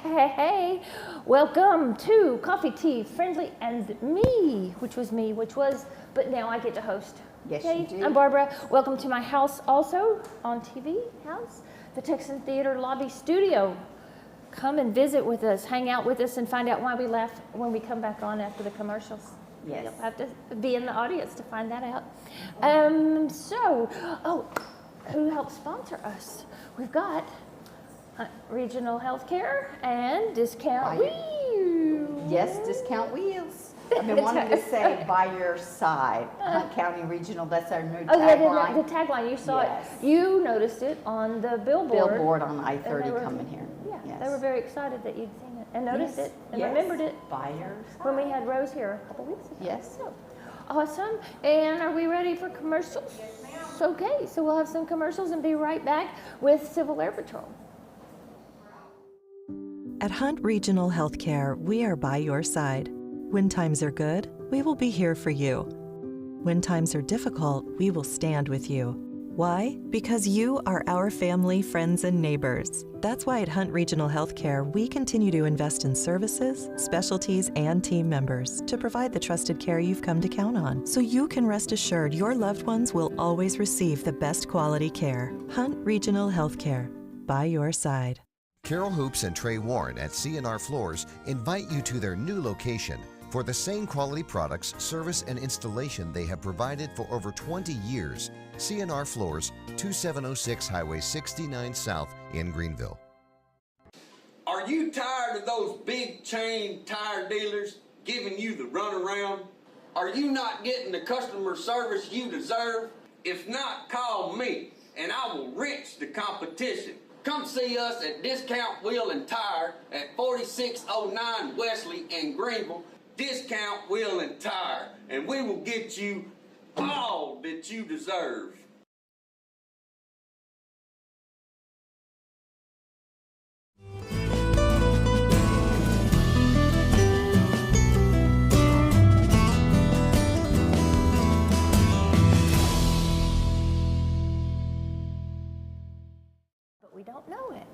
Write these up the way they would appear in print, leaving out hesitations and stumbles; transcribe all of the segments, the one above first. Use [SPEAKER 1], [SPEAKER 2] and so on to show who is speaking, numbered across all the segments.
[SPEAKER 1] Hey, welcome to Coffee, Tea, Friendly, and but now I get to host.
[SPEAKER 2] Yes,
[SPEAKER 1] okay?
[SPEAKER 2] you do.
[SPEAKER 1] I'm Barbara. Welcome to my house also on TV house, the Texan Theater Lobby Studio. Come and visit with us, hang out with us, and find out why we laugh when we come back on after the commercials.
[SPEAKER 2] Yes.
[SPEAKER 1] You'll have to be in the audience to find that out. Who helps sponsor us? We've got Regional Healthcare and Discount Wheels.
[SPEAKER 2] Yes, Discount Wheels. I've been wanting to say by your side. Hunt County Regional, that's our new tagline.
[SPEAKER 1] The tagline, you saw it. You noticed it on the billboard.
[SPEAKER 2] On I-30 coming here.
[SPEAKER 1] Yeah,
[SPEAKER 2] yes.
[SPEAKER 1] They were very excited that you'd seen it and noticed it and remembered it.
[SPEAKER 2] By your side.
[SPEAKER 1] When we had Rose here a couple weeks ago.
[SPEAKER 2] Yes.
[SPEAKER 1] So, awesome. And are we ready for commercials? Yes, ma'am. Okay, so we'll have some commercials and be right back with Civil Air Patrol.
[SPEAKER 3] At Hunt Regional Healthcare, we are by your side. When times are good, we will be here for you. When times are difficult, we will stand with you. Why? Because you are our family, friends, and neighbors. That's why at Hunt Regional Healthcare, we continue to invest in services, specialties, and team members to provide the trusted care you've come to count on, so you can rest assured your loved ones will always receive the best quality care. Hunt Regional Healthcare, by your side.
[SPEAKER 4] Carol Hoops and Trey Warren at C&R Floors invite you to their new location for the same quality products, service, and installation they have provided for over 20 years. C&R Floors, 2706 Highway 69 South in Greenville.
[SPEAKER 5] Are you tired of those big chain tire dealers giving you the runaround? Are you not getting the customer service you deserve? If not, call me and I will wrench the competition. Come see us at Discount Wheel and Tire at 4609 Wesley in Greenville. Discount Wheel and Tire, and we will get you all that you deserve.
[SPEAKER 1] We don't know it.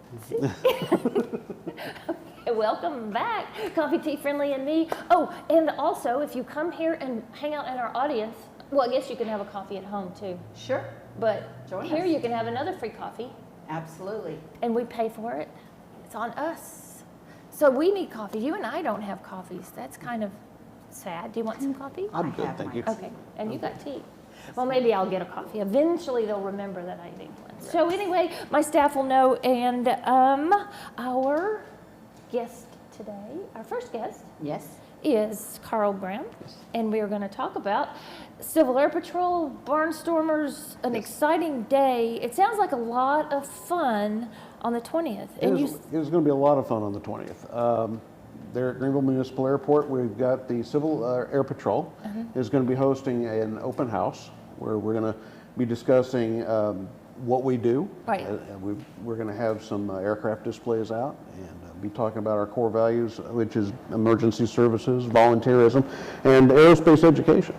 [SPEAKER 1] Okay, welcome back, Coffee, Tea, Friendly, and me. Oh, and also, if you come here and hang out in our audience, well, I guess you can have a coffee at home too.
[SPEAKER 2] Sure.
[SPEAKER 1] But
[SPEAKER 2] Join
[SPEAKER 1] here
[SPEAKER 2] us.
[SPEAKER 1] you can have another free coffee.
[SPEAKER 2] Absolutely.
[SPEAKER 1] And we pay for it. It's on us. So we need coffee. You and I don't have coffees. That's kind of sad. Do you want some coffee?
[SPEAKER 6] I'm good, thank you.
[SPEAKER 1] Okay, and you got tea. Well, maybe I'll get a coffee. Eventually, they'll remember that I need one. So anyway, my staff will know, and our guest today, our first guest,
[SPEAKER 2] Yes.
[SPEAKER 1] is Carl Brown, and we are going to talk about Civil Air Patrol, Barnstormers, an exciting day. It sounds like a lot of fun on the 20th.
[SPEAKER 6] It is going to be a lot of fun on the 20th. There at Greenville Municipal Airport, we've got the Civil Air Patrol is going to be hosting an open house where we're going to be discussing what we do.
[SPEAKER 1] Right.
[SPEAKER 6] And we're going to have some aircraft displays out and be talking about our core values, which is emergency services, volunteerism, and aerospace education.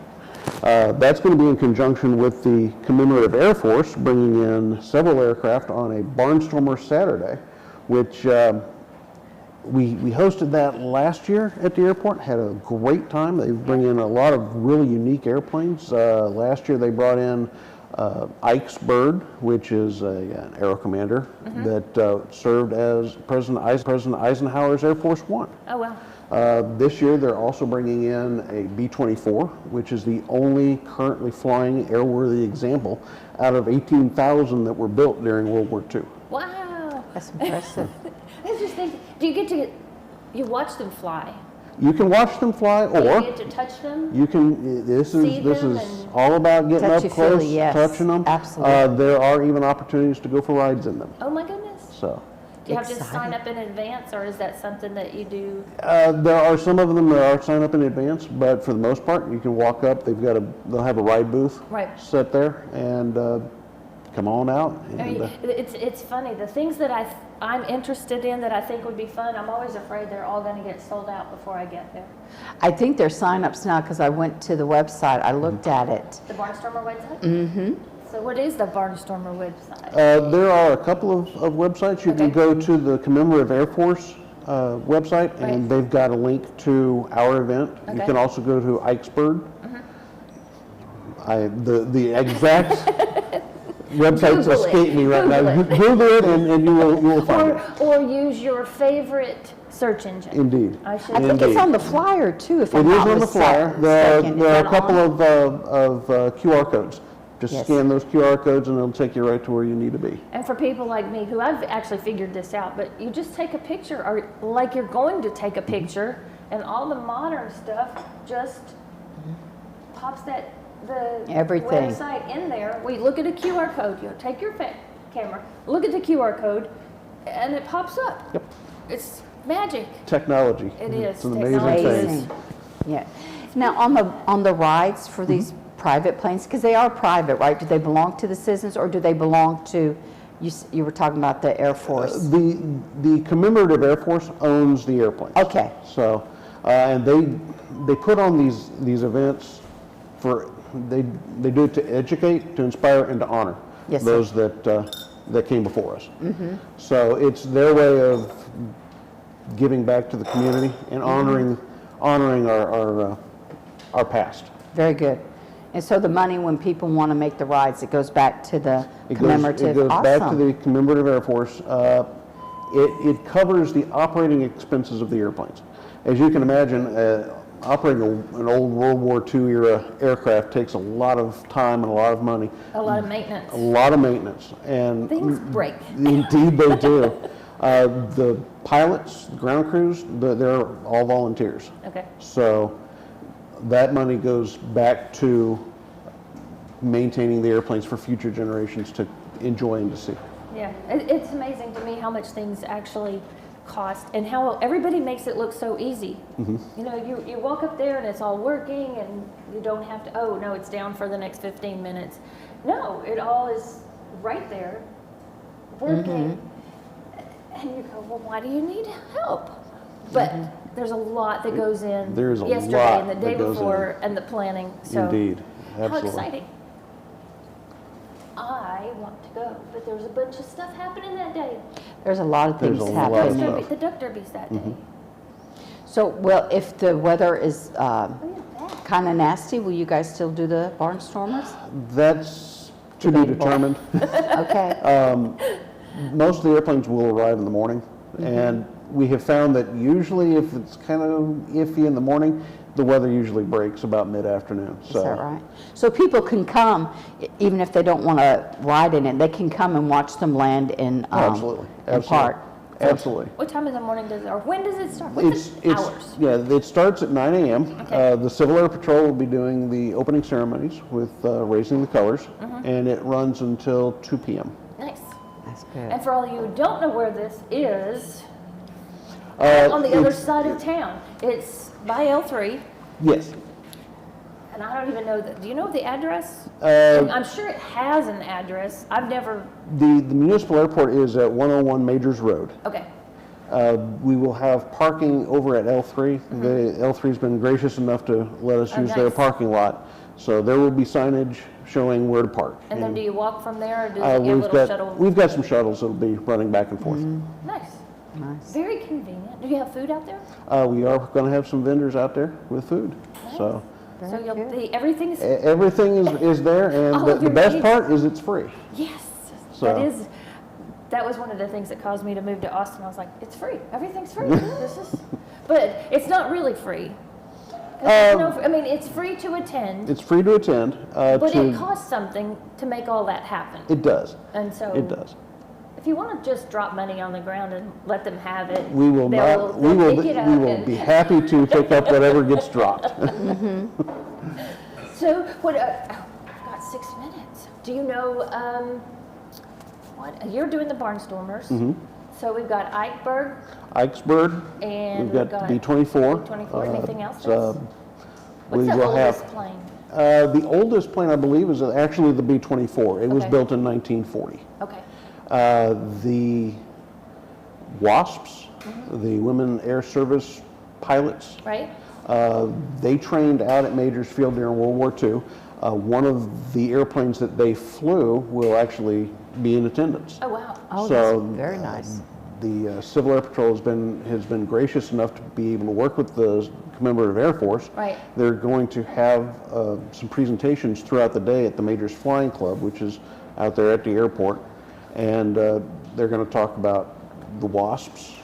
[SPEAKER 6] That's going to be in conjunction with the Commemorative Air Force bringing in several aircraft on a Barnstormer Saturday, which we hosted that last year at the airport, had a great time. They bring in a lot of really unique airplanes. Last year they brought in Ike's Bird, which is an Aero Commander that served as President Eisenhower's Air Force One.
[SPEAKER 1] Oh, wow.
[SPEAKER 6] This year they're also bringing in a B-24, which is the only currently flying airworthy example out of 18,000 that were built during World War II.
[SPEAKER 1] Wow.
[SPEAKER 2] That's impressive.
[SPEAKER 1] I just think, do you watch them fly?
[SPEAKER 6] You can watch them fly,
[SPEAKER 1] Do you
[SPEAKER 6] or
[SPEAKER 1] get to touch them?
[SPEAKER 6] you can. This is
[SPEAKER 1] them
[SPEAKER 6] all about getting up close,
[SPEAKER 2] Touchy-feely, yes.
[SPEAKER 6] touching them.
[SPEAKER 2] Absolutely.
[SPEAKER 6] There are even opportunities to go for rides in them.
[SPEAKER 1] Oh my goodness.
[SPEAKER 6] So
[SPEAKER 1] Do you have to
[SPEAKER 2] Exciting.
[SPEAKER 1] sign up in advance, or is that something that you do?
[SPEAKER 6] there are some of them that are sign up in advance, but for the most part, you can walk up. They'll have a ride booth set there, and come on out. And,
[SPEAKER 1] I mean, it's funny. The things that I'm interested in that I think would be fun, I'm always afraid they're all going to get sold out before I get there.
[SPEAKER 2] I think there's sign-ups now because I went to the website. I looked at it.
[SPEAKER 1] The Barnstormer website? Mm-hmm. So what is the Barnstormer website?
[SPEAKER 6] there are a couple of websites. You can go to the Commemorative Air Force website,
[SPEAKER 1] Right.
[SPEAKER 6] and they've got a link to our event. You
[SPEAKER 1] Okay.
[SPEAKER 6] can also go to Ikesburg. The exact websites
[SPEAKER 1] Google it.
[SPEAKER 6] escape me right now.
[SPEAKER 1] Google it.
[SPEAKER 6] Google it, and you will find it.
[SPEAKER 1] Or use your favorite search engine.
[SPEAKER 6] Indeed.
[SPEAKER 1] I should
[SPEAKER 2] I think
[SPEAKER 6] Indeed.
[SPEAKER 2] it's on the flyer too, if
[SPEAKER 6] It
[SPEAKER 2] I'm
[SPEAKER 6] is
[SPEAKER 2] not
[SPEAKER 6] on the flyer.
[SPEAKER 2] mistaken.
[SPEAKER 6] There
[SPEAKER 2] Is
[SPEAKER 6] are a
[SPEAKER 2] that
[SPEAKER 6] couple
[SPEAKER 2] on?
[SPEAKER 6] of QR codes. Just
[SPEAKER 2] Yes.
[SPEAKER 6] scan those QR codes, and it'll take you right to where you need to be.
[SPEAKER 1] And for people like me, who I've actually figured this out, but you just take a picture, or like you're going to take a picture, and all the modern stuff just pops the
[SPEAKER 2] Everything.
[SPEAKER 1] website in there. We look at a QR code. You know, take your camera, look at the QR code, and it pops up.
[SPEAKER 6] Yep.
[SPEAKER 1] It's magic.
[SPEAKER 6] Technology.
[SPEAKER 1] It is.
[SPEAKER 6] It's an amazing
[SPEAKER 1] Technology
[SPEAKER 6] thing.
[SPEAKER 1] is-
[SPEAKER 2] Amazing. Yeah. Now, on the rides for these private planes, because they are private, right? Do they belong to the citizens, or do they belong to, you were talking about the Air Force?
[SPEAKER 6] The commemorative Air Force owns the airplanes.
[SPEAKER 2] Okay.
[SPEAKER 6] So, and they put on these events for, they do it to educate, to inspire, and to honor
[SPEAKER 2] Yes, sir.
[SPEAKER 6] those that came before us. So it's their way of giving back to the community and honoring our past.
[SPEAKER 2] Very good. And so the money, when people want to make the rides, it goes back to the commemorative.
[SPEAKER 6] It goes back to
[SPEAKER 2] Awesome.
[SPEAKER 6] the commemorative Air Force. It covers the operating expenses of the airplanes. As you can imagine, operating an old World War II era aircraft takes a lot of time and a lot of money,
[SPEAKER 1] A lot of maintenance.
[SPEAKER 6] a lot of maintenance, and
[SPEAKER 1] Things break.
[SPEAKER 6] Indeed, they do. The pilots, the ground crews, they're all volunteers.
[SPEAKER 1] Okay.
[SPEAKER 6] So that money goes back to maintaining the airplanes for future generations to enjoy and to see.
[SPEAKER 1] Yeah, it's amazing to me how much things actually cost and how everybody makes it look so easy. You know, you walk up there and it's all working and you don't have to, oh, no, it's down for the next 15 minutes. No, it all is right there working. And you go, well, why do you need help? But there's a lot that goes in
[SPEAKER 6] There's a
[SPEAKER 1] yesterday
[SPEAKER 6] lot
[SPEAKER 1] and the day
[SPEAKER 6] that goes in.
[SPEAKER 1] before and the planning. So
[SPEAKER 6] Indeed,
[SPEAKER 1] how
[SPEAKER 6] absolutely.
[SPEAKER 1] exciting. I want to go, but there's a bunch of stuff happening that day.
[SPEAKER 2] There's a lot of
[SPEAKER 6] There's
[SPEAKER 2] things
[SPEAKER 6] a lot of
[SPEAKER 2] happening.
[SPEAKER 6] stuff.
[SPEAKER 1] The duck derby's that day.
[SPEAKER 2] So, well, if the weather is
[SPEAKER 1] Oh, yeah, that.
[SPEAKER 2] kind of nasty, will you guys still do the barnstormers?
[SPEAKER 6] That's to be
[SPEAKER 2] Debatable.
[SPEAKER 6] determined.
[SPEAKER 2] Okay.
[SPEAKER 6] Most of the airplanes will arrive in the morning, and we have found that usually if it's kind of iffy in the morning, the weather usually breaks about mid-afternoon.
[SPEAKER 2] Is that right? So people can come, even if they don't want to ride in it, they can come and watch them land in,
[SPEAKER 6] Absolutely.
[SPEAKER 2] in
[SPEAKER 6] Absolutely.
[SPEAKER 2] park.
[SPEAKER 6] Absolutely.
[SPEAKER 1] What time in the morning does it, or when does it start? What's the hours?
[SPEAKER 6] Yeah, it starts at 9 a.m.
[SPEAKER 1] Okay.
[SPEAKER 6] The Civil Air Patrol will be doing the opening ceremonies with raising the colors, and it runs until 2 p.m.
[SPEAKER 1] Nice.
[SPEAKER 2] That's good.
[SPEAKER 1] And for all of you who don't know where this is, on the other side of town, it's by L3,
[SPEAKER 6] Yes.
[SPEAKER 1] and I don't even know, do you know the address?
[SPEAKER 6] Uh,
[SPEAKER 1] I'm sure it has an address. I've never,
[SPEAKER 6] the municipal airport is at 101 Majors Road.
[SPEAKER 1] okay.
[SPEAKER 6] We will have parking over at L3. The L3's been gracious enough to let us
[SPEAKER 1] Oh,
[SPEAKER 6] use their
[SPEAKER 1] nice.
[SPEAKER 6] parking lot. So there will be signage showing where to park.
[SPEAKER 1] And then do you walk from there, or does it get a
[SPEAKER 6] we've
[SPEAKER 1] little
[SPEAKER 6] got
[SPEAKER 1] shuttle?
[SPEAKER 6] we've got some shuttles that'll be running back and forth.
[SPEAKER 1] Nice.
[SPEAKER 2] Nice.
[SPEAKER 1] Very convenient. Do you have food out there?
[SPEAKER 6] We are going to have some vendors out there with food. So
[SPEAKER 1] So you'll be, everything's,
[SPEAKER 6] everything is there, and
[SPEAKER 1] All of
[SPEAKER 6] the
[SPEAKER 1] your
[SPEAKER 6] best
[SPEAKER 1] needs.
[SPEAKER 6] part is it's free.
[SPEAKER 1] yes.
[SPEAKER 6] So-
[SPEAKER 1] That was one of the things that caused me to move to Austin. I was like, it's free. Everything's free. This is, but it's not really free. 'Cause there's I mean, it's free to attend,
[SPEAKER 6] It's free to attend.
[SPEAKER 1] but it costs something to make all that happen.
[SPEAKER 6] It does.
[SPEAKER 1] And so
[SPEAKER 6] It does.
[SPEAKER 1] if you want to just drop money on the ground and let them have it,
[SPEAKER 6] We will
[SPEAKER 1] they'll-
[SPEAKER 6] not. We
[SPEAKER 1] they'll
[SPEAKER 6] will.
[SPEAKER 1] pick it up
[SPEAKER 6] We will
[SPEAKER 1] and-
[SPEAKER 6] be happy to pick up whatever gets dropped.
[SPEAKER 1] So what? I've got 6 minutes. Do you know what you're doing? The Barnstormers. So we've got Eichberg,
[SPEAKER 6] Ikesburg.
[SPEAKER 1] and
[SPEAKER 6] We've got the B-24.
[SPEAKER 1] B-24. Anything else?
[SPEAKER 6] So
[SPEAKER 1] What's
[SPEAKER 6] we
[SPEAKER 1] the
[SPEAKER 6] will
[SPEAKER 1] oldest
[SPEAKER 6] have.
[SPEAKER 1] plane?
[SPEAKER 6] The oldest plane, I believe, is actually the B-24. It was
[SPEAKER 1] Okay.
[SPEAKER 6] built in 1940.
[SPEAKER 1] Okay.
[SPEAKER 6] The WASPs, the Women Air Service pilots,
[SPEAKER 1] Right.
[SPEAKER 6] they trained out at Majors Field during World War II. One of the airplanes that they flew will actually be in attendance.
[SPEAKER 1] Oh wow.
[SPEAKER 2] Oh,
[SPEAKER 6] So,
[SPEAKER 2] that's very nice.
[SPEAKER 6] the Civil Air Patrol has been gracious enough to be able to work with the Commemorative Air Force.
[SPEAKER 1] Right.
[SPEAKER 6] They're going to have some presentations throughout the day at the Majors Flying Club, which is out there at the airport, and they're going to talk about the WASPs,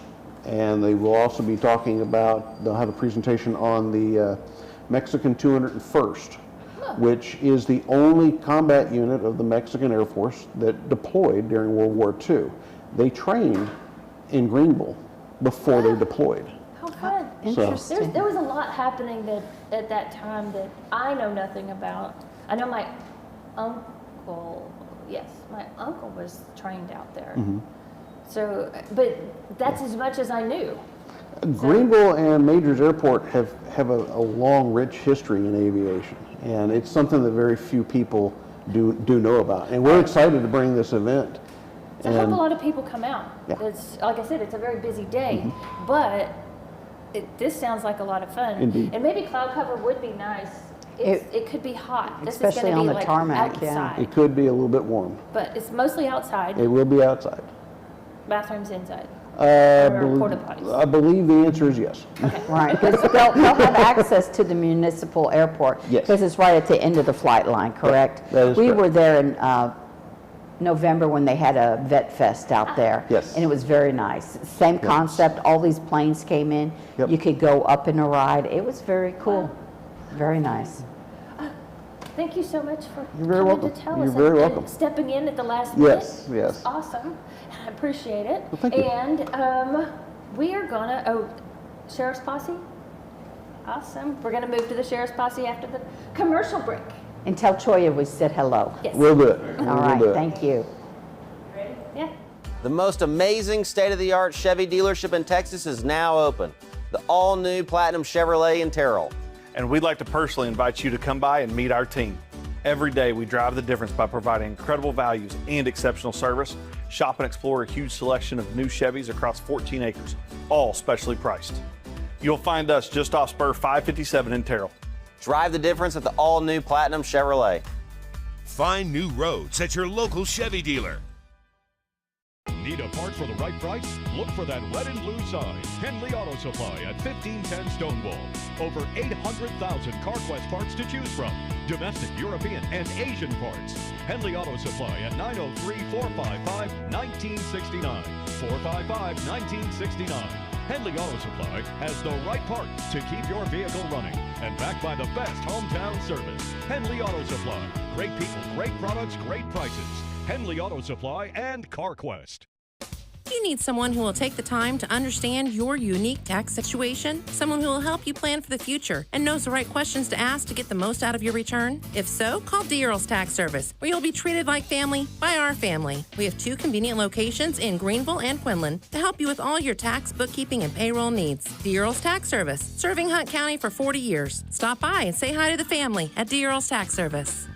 [SPEAKER 6] and they will also be talking about, they'll have a presentation on the Mexican 201st, which is the only combat unit of the Mexican Air Force that deployed during World War II. They trained in Greenville before they deployed.
[SPEAKER 1] How fun.
[SPEAKER 2] Interesting.
[SPEAKER 1] There was a lot happening at that time that I know nothing about. I know my uncle, my uncle was trained out there. So, but that's as much as I knew.
[SPEAKER 6] Greenville and Majors Airport have a long, rich history in aviation, and it's something that very few people do know about. And we're excited to bring this event.
[SPEAKER 1] So I hope a lot of people come out.
[SPEAKER 6] Yeah.
[SPEAKER 1] It's, like I said, it's a very busy day, but this sounds like a lot of fun.
[SPEAKER 6] Indeed.
[SPEAKER 1] And maybe cloud cover would be nice. It could be hot. This is
[SPEAKER 2] especially
[SPEAKER 1] going to
[SPEAKER 2] on
[SPEAKER 1] be
[SPEAKER 2] the
[SPEAKER 1] like
[SPEAKER 2] tarmac, yeah.
[SPEAKER 1] outside,
[SPEAKER 6] It could be a little bit warm.
[SPEAKER 1] but it's mostly outside.
[SPEAKER 6] It will be outside.
[SPEAKER 1] Bathrooms inside.
[SPEAKER 6] I
[SPEAKER 1] Or porta potties.
[SPEAKER 6] I believe the answer is yes.
[SPEAKER 2] Right, because they'll have access to the municipal airport.
[SPEAKER 6] Yes.
[SPEAKER 2] Because it's right at the end of the flight line, correct?
[SPEAKER 6] that is
[SPEAKER 2] We
[SPEAKER 6] correct.
[SPEAKER 2] were there in November when they had a vet fest out there.
[SPEAKER 6] Yes.
[SPEAKER 2] And it was very nice. Same concept, all these planes came in.
[SPEAKER 6] Yep.
[SPEAKER 2] You could go up in a ride. It was very cool. Very nice.
[SPEAKER 1] Thank you so much for
[SPEAKER 6] You're very
[SPEAKER 1] coming
[SPEAKER 6] welcome.
[SPEAKER 1] to tell
[SPEAKER 6] You're
[SPEAKER 1] us
[SPEAKER 6] very
[SPEAKER 1] and
[SPEAKER 6] welcome.
[SPEAKER 1] stepping in at the last minute.
[SPEAKER 6] Yes.
[SPEAKER 1] It's awesome. I appreciate it.
[SPEAKER 6] Well, thank you.
[SPEAKER 1] And we are gonna, Sheriff's Posse? Awesome. We're gonna move to the Sheriff's Posse after the commercial break.
[SPEAKER 2] And tell Choya we said hello.
[SPEAKER 1] Yes.
[SPEAKER 6] We'll do it.
[SPEAKER 2] All
[SPEAKER 6] We'll
[SPEAKER 2] right,
[SPEAKER 6] do it.
[SPEAKER 2] thank you.
[SPEAKER 1] Ready? Yeah.
[SPEAKER 7] The most amazing state-of-the-art Chevy dealership in Texas is now open. The all-new Platinum Chevrolet in Terrell.
[SPEAKER 8] And we'd like to personally invite you to come by and meet our team. Every day we drive the difference by providing incredible values and exceptional service. Shop and explore a huge selection of new Chevys across 14 acres, all specially priced. You'll find us just off Spur 557 in Terrell.
[SPEAKER 7] Drive the difference at the all-new Platinum Chevrolet.
[SPEAKER 9] Find new roads at your local Chevy dealer.
[SPEAKER 10] Need a part for the right price? Look for that red and blue sign. Henley Auto Supply at 1510 Stonewall. Over 800,000 CarQuest parts to choose from. Domestic, European, and Asian parts. Henley Auto Supply at 903-455-1969. 455-1969. Henley Auto Supply has the right part to keep your vehicle running. And backed by the best hometown service. Henley Auto Supply. Great people, great products, great prices. Henley Auto Supply and CarQuest.
[SPEAKER 11] You need someone who will take the time to understand your unique tax situation? Someone who will help you plan for the future and knows the right questions to ask to get the most out of your return? If so, call D. Earl's Tax Service, where you'll be treated like family by our family. We have 2 convenient locations in Greenville and Quinlan to help you with all your tax, bookkeeping, and payroll needs. D. Earl's Tax Service, serving Hunt County for 40 years. Stop by and say hi to the family at D. Earl's Tax Service.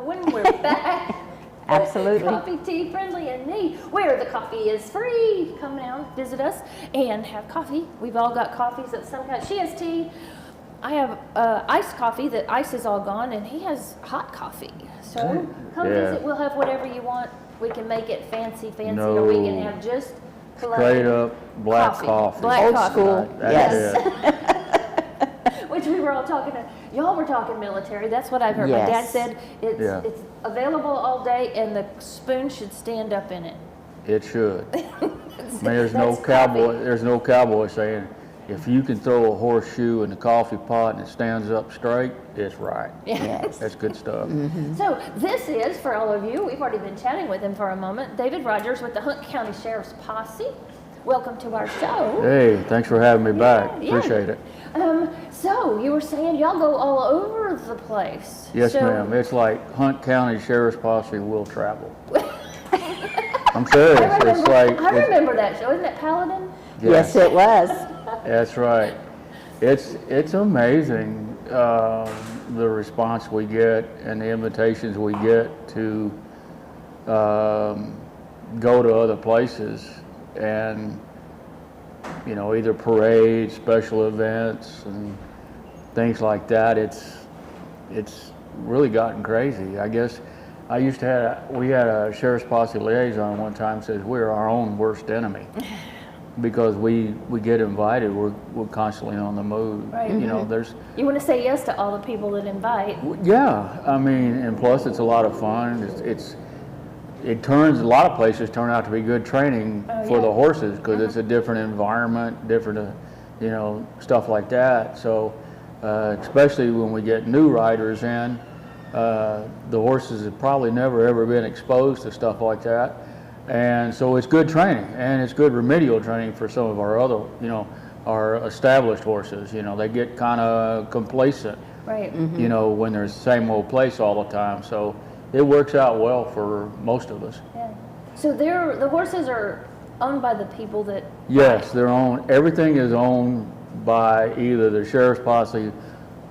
[SPEAKER 1] When we're back.
[SPEAKER 2] Absolutely.
[SPEAKER 1] Coffee, tea, friendly, and me, where the coffee is free. Come down, visit us, and have coffee. We've all got coffees of some kind. She has tea. I have iced coffee. The ice is all gone, and he has hot coffee. So come visit. We'll have whatever you want. We can make it fancy, or we can have just plain
[SPEAKER 12] straight up black coffee.
[SPEAKER 1] Black
[SPEAKER 2] Old
[SPEAKER 1] coffee.
[SPEAKER 2] school, yes.
[SPEAKER 1] Which we were all talking to, y'all were talking military. That's what I've heard. My dad
[SPEAKER 2] Yes.
[SPEAKER 1] said it's available all day, and the spoon should stand up in it.
[SPEAKER 12] It should. I mean, there's no
[SPEAKER 1] That's
[SPEAKER 12] cowboy.
[SPEAKER 1] coffee.
[SPEAKER 12] There's no cowboy saying if you can throw a horseshoe in the coffee pot and it stands up straight, it's right.
[SPEAKER 2] Yes.
[SPEAKER 12] That's good stuff.
[SPEAKER 1] So this is, for all of you, we've already been chatting with him for a moment, David Rodgers with the Hunt County Sheriff's Posse. Welcome to our show.
[SPEAKER 12] Hey, thanks for having me back.
[SPEAKER 1] Yeah.
[SPEAKER 12] Appreciate it.
[SPEAKER 1] So you were saying y'all go all over the place.
[SPEAKER 12] Yes,
[SPEAKER 1] So-
[SPEAKER 12] ma'am. It's like Hunt County Sheriff's Posse will travel. I'm serious. It's like
[SPEAKER 1] I remember that show. Isn't it Paladin?
[SPEAKER 2] Yes, it was.
[SPEAKER 12] That's right. It's amazing the response we get and the invitations we get to go to other places and, you know, either parades, special events, and things like that. It's really gotten crazy. I guess we had a sheriff's posse liaison one time says we're our own worst enemy because we get invited. We're constantly on the move.
[SPEAKER 1] Right.
[SPEAKER 12] You know,
[SPEAKER 1] You want to say yes to all the people that invite.
[SPEAKER 12] yeah. I mean, and plus it's a lot of fun. A lot of places turn out to be good training for the horses because it's a different environment, different, you know, stuff like that. So, especially when we get new riders in, the horses have probably never ever been exposed to stuff like that. And so it's good training, and it's good remedial training for some of our other, you know, our established horses. You know, they get kind of complacent,
[SPEAKER 1] Right.
[SPEAKER 12] you know, when they're the same old place all the time. So it works out well for most of us.
[SPEAKER 1] Yeah. So the horses are owned by the people that.
[SPEAKER 12] Yes, they're owned. Everything is owned by either the sheriff's posse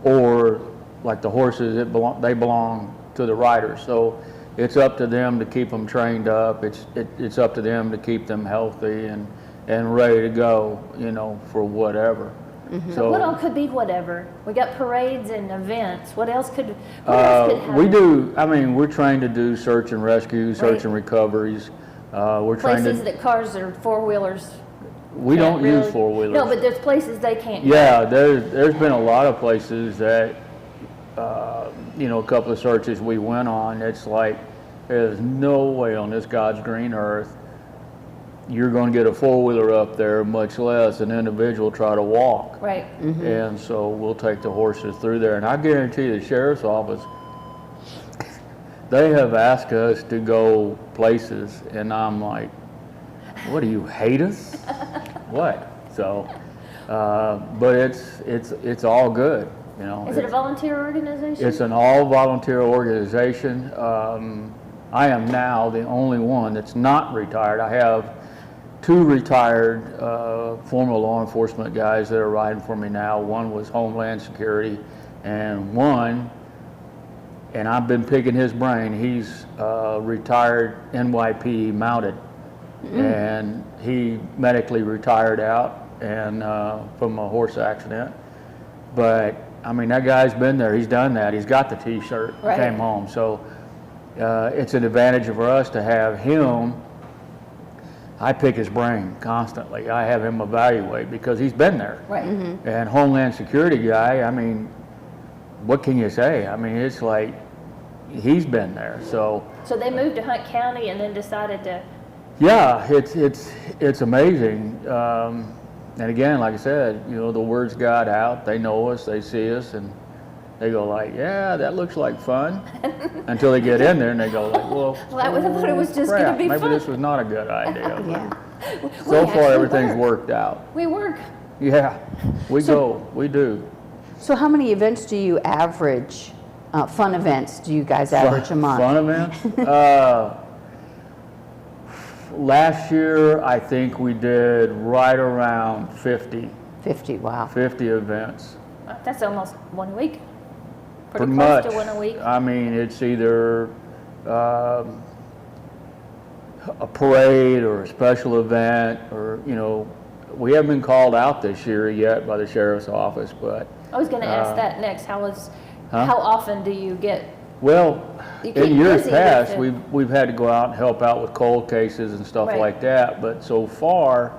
[SPEAKER 12] or, like the horses, they belong to the riders. So it's up to them to keep them trained up. It's up to them to keep them healthy and ready to go, you know, for whatever.
[SPEAKER 1] So what all could be whatever? We got parades and events. What else could happen?
[SPEAKER 12] We do, I mean, we're trained to do search and rescue, search and recoveries. We're trained
[SPEAKER 1] places that cars or four-wheelers.
[SPEAKER 12] We don't use four-wheelers.
[SPEAKER 1] No, but there's places they can't
[SPEAKER 12] Yeah, there's been a lot of places that, you know, a couple of searches we went on, it's like, there's no way on this God's green earth you're going to get a four-wheeler up there, much less an individual try to walk.
[SPEAKER 1] Right.
[SPEAKER 12] And so we'll take the horses through there. And I guarantee the sheriff's office, they have asked us to go places, and I'm like, what, do you hate us? What? So, but it's all good, you know.
[SPEAKER 1] Is it a volunteer organization?
[SPEAKER 12] It's an all-volunteer organization. I am now the only one that's not retired. I have two retired former law enforcement guys that are riding for me now. One was Homeland Security, and I've been picking his brain. He's retired NYPD mounted, and he medically retired out and from a horse accident. But I mean, that guy's been there. He's done that. He's got the T-shirt.
[SPEAKER 1] Right.
[SPEAKER 12] Came home. So it's an advantage for us to have him. I pick his brain constantly. I have him evaluate because he's been there.
[SPEAKER 1] Right.
[SPEAKER 12] And Homeland Security guy, I mean, what can you say? I mean, it's like he's been there. So
[SPEAKER 1] they moved to Hunt County and then decided to.
[SPEAKER 12] Yeah, it's amazing. And again, like I said, you know, the word's got out. They know us, they see us, and they go like, yeah, that looks like fun. Until they get in there and they go like, well,
[SPEAKER 1] I thought it was just going to be
[SPEAKER 12] maybe
[SPEAKER 1] fun.
[SPEAKER 12] this was not a good idea.
[SPEAKER 2] Yeah.
[SPEAKER 12] So far, everything's worked out.
[SPEAKER 1] We work.
[SPEAKER 12] Yeah, we do.
[SPEAKER 2] So how many events do you average, fun events do you guys average a month?
[SPEAKER 12] Fun events? Last year, I think we did right around 50.
[SPEAKER 2] 50, wow.
[SPEAKER 12] 50 events.
[SPEAKER 1] That's almost 1 week.
[SPEAKER 12] Pretty
[SPEAKER 1] close
[SPEAKER 12] much.
[SPEAKER 1] to one a week.
[SPEAKER 12] I mean, it's either a parade or a special event, or, you know, we haven't been called out this year yet by the sheriff's office, but.
[SPEAKER 1] I was going to ask that next. How often do you get?
[SPEAKER 12] Well,
[SPEAKER 1] You
[SPEAKER 12] in
[SPEAKER 1] keep
[SPEAKER 12] years
[SPEAKER 1] busy
[SPEAKER 12] past,
[SPEAKER 1] with
[SPEAKER 12] we've had to go out and help out with cold cases and stuff
[SPEAKER 1] Right.
[SPEAKER 12] like that, but so far,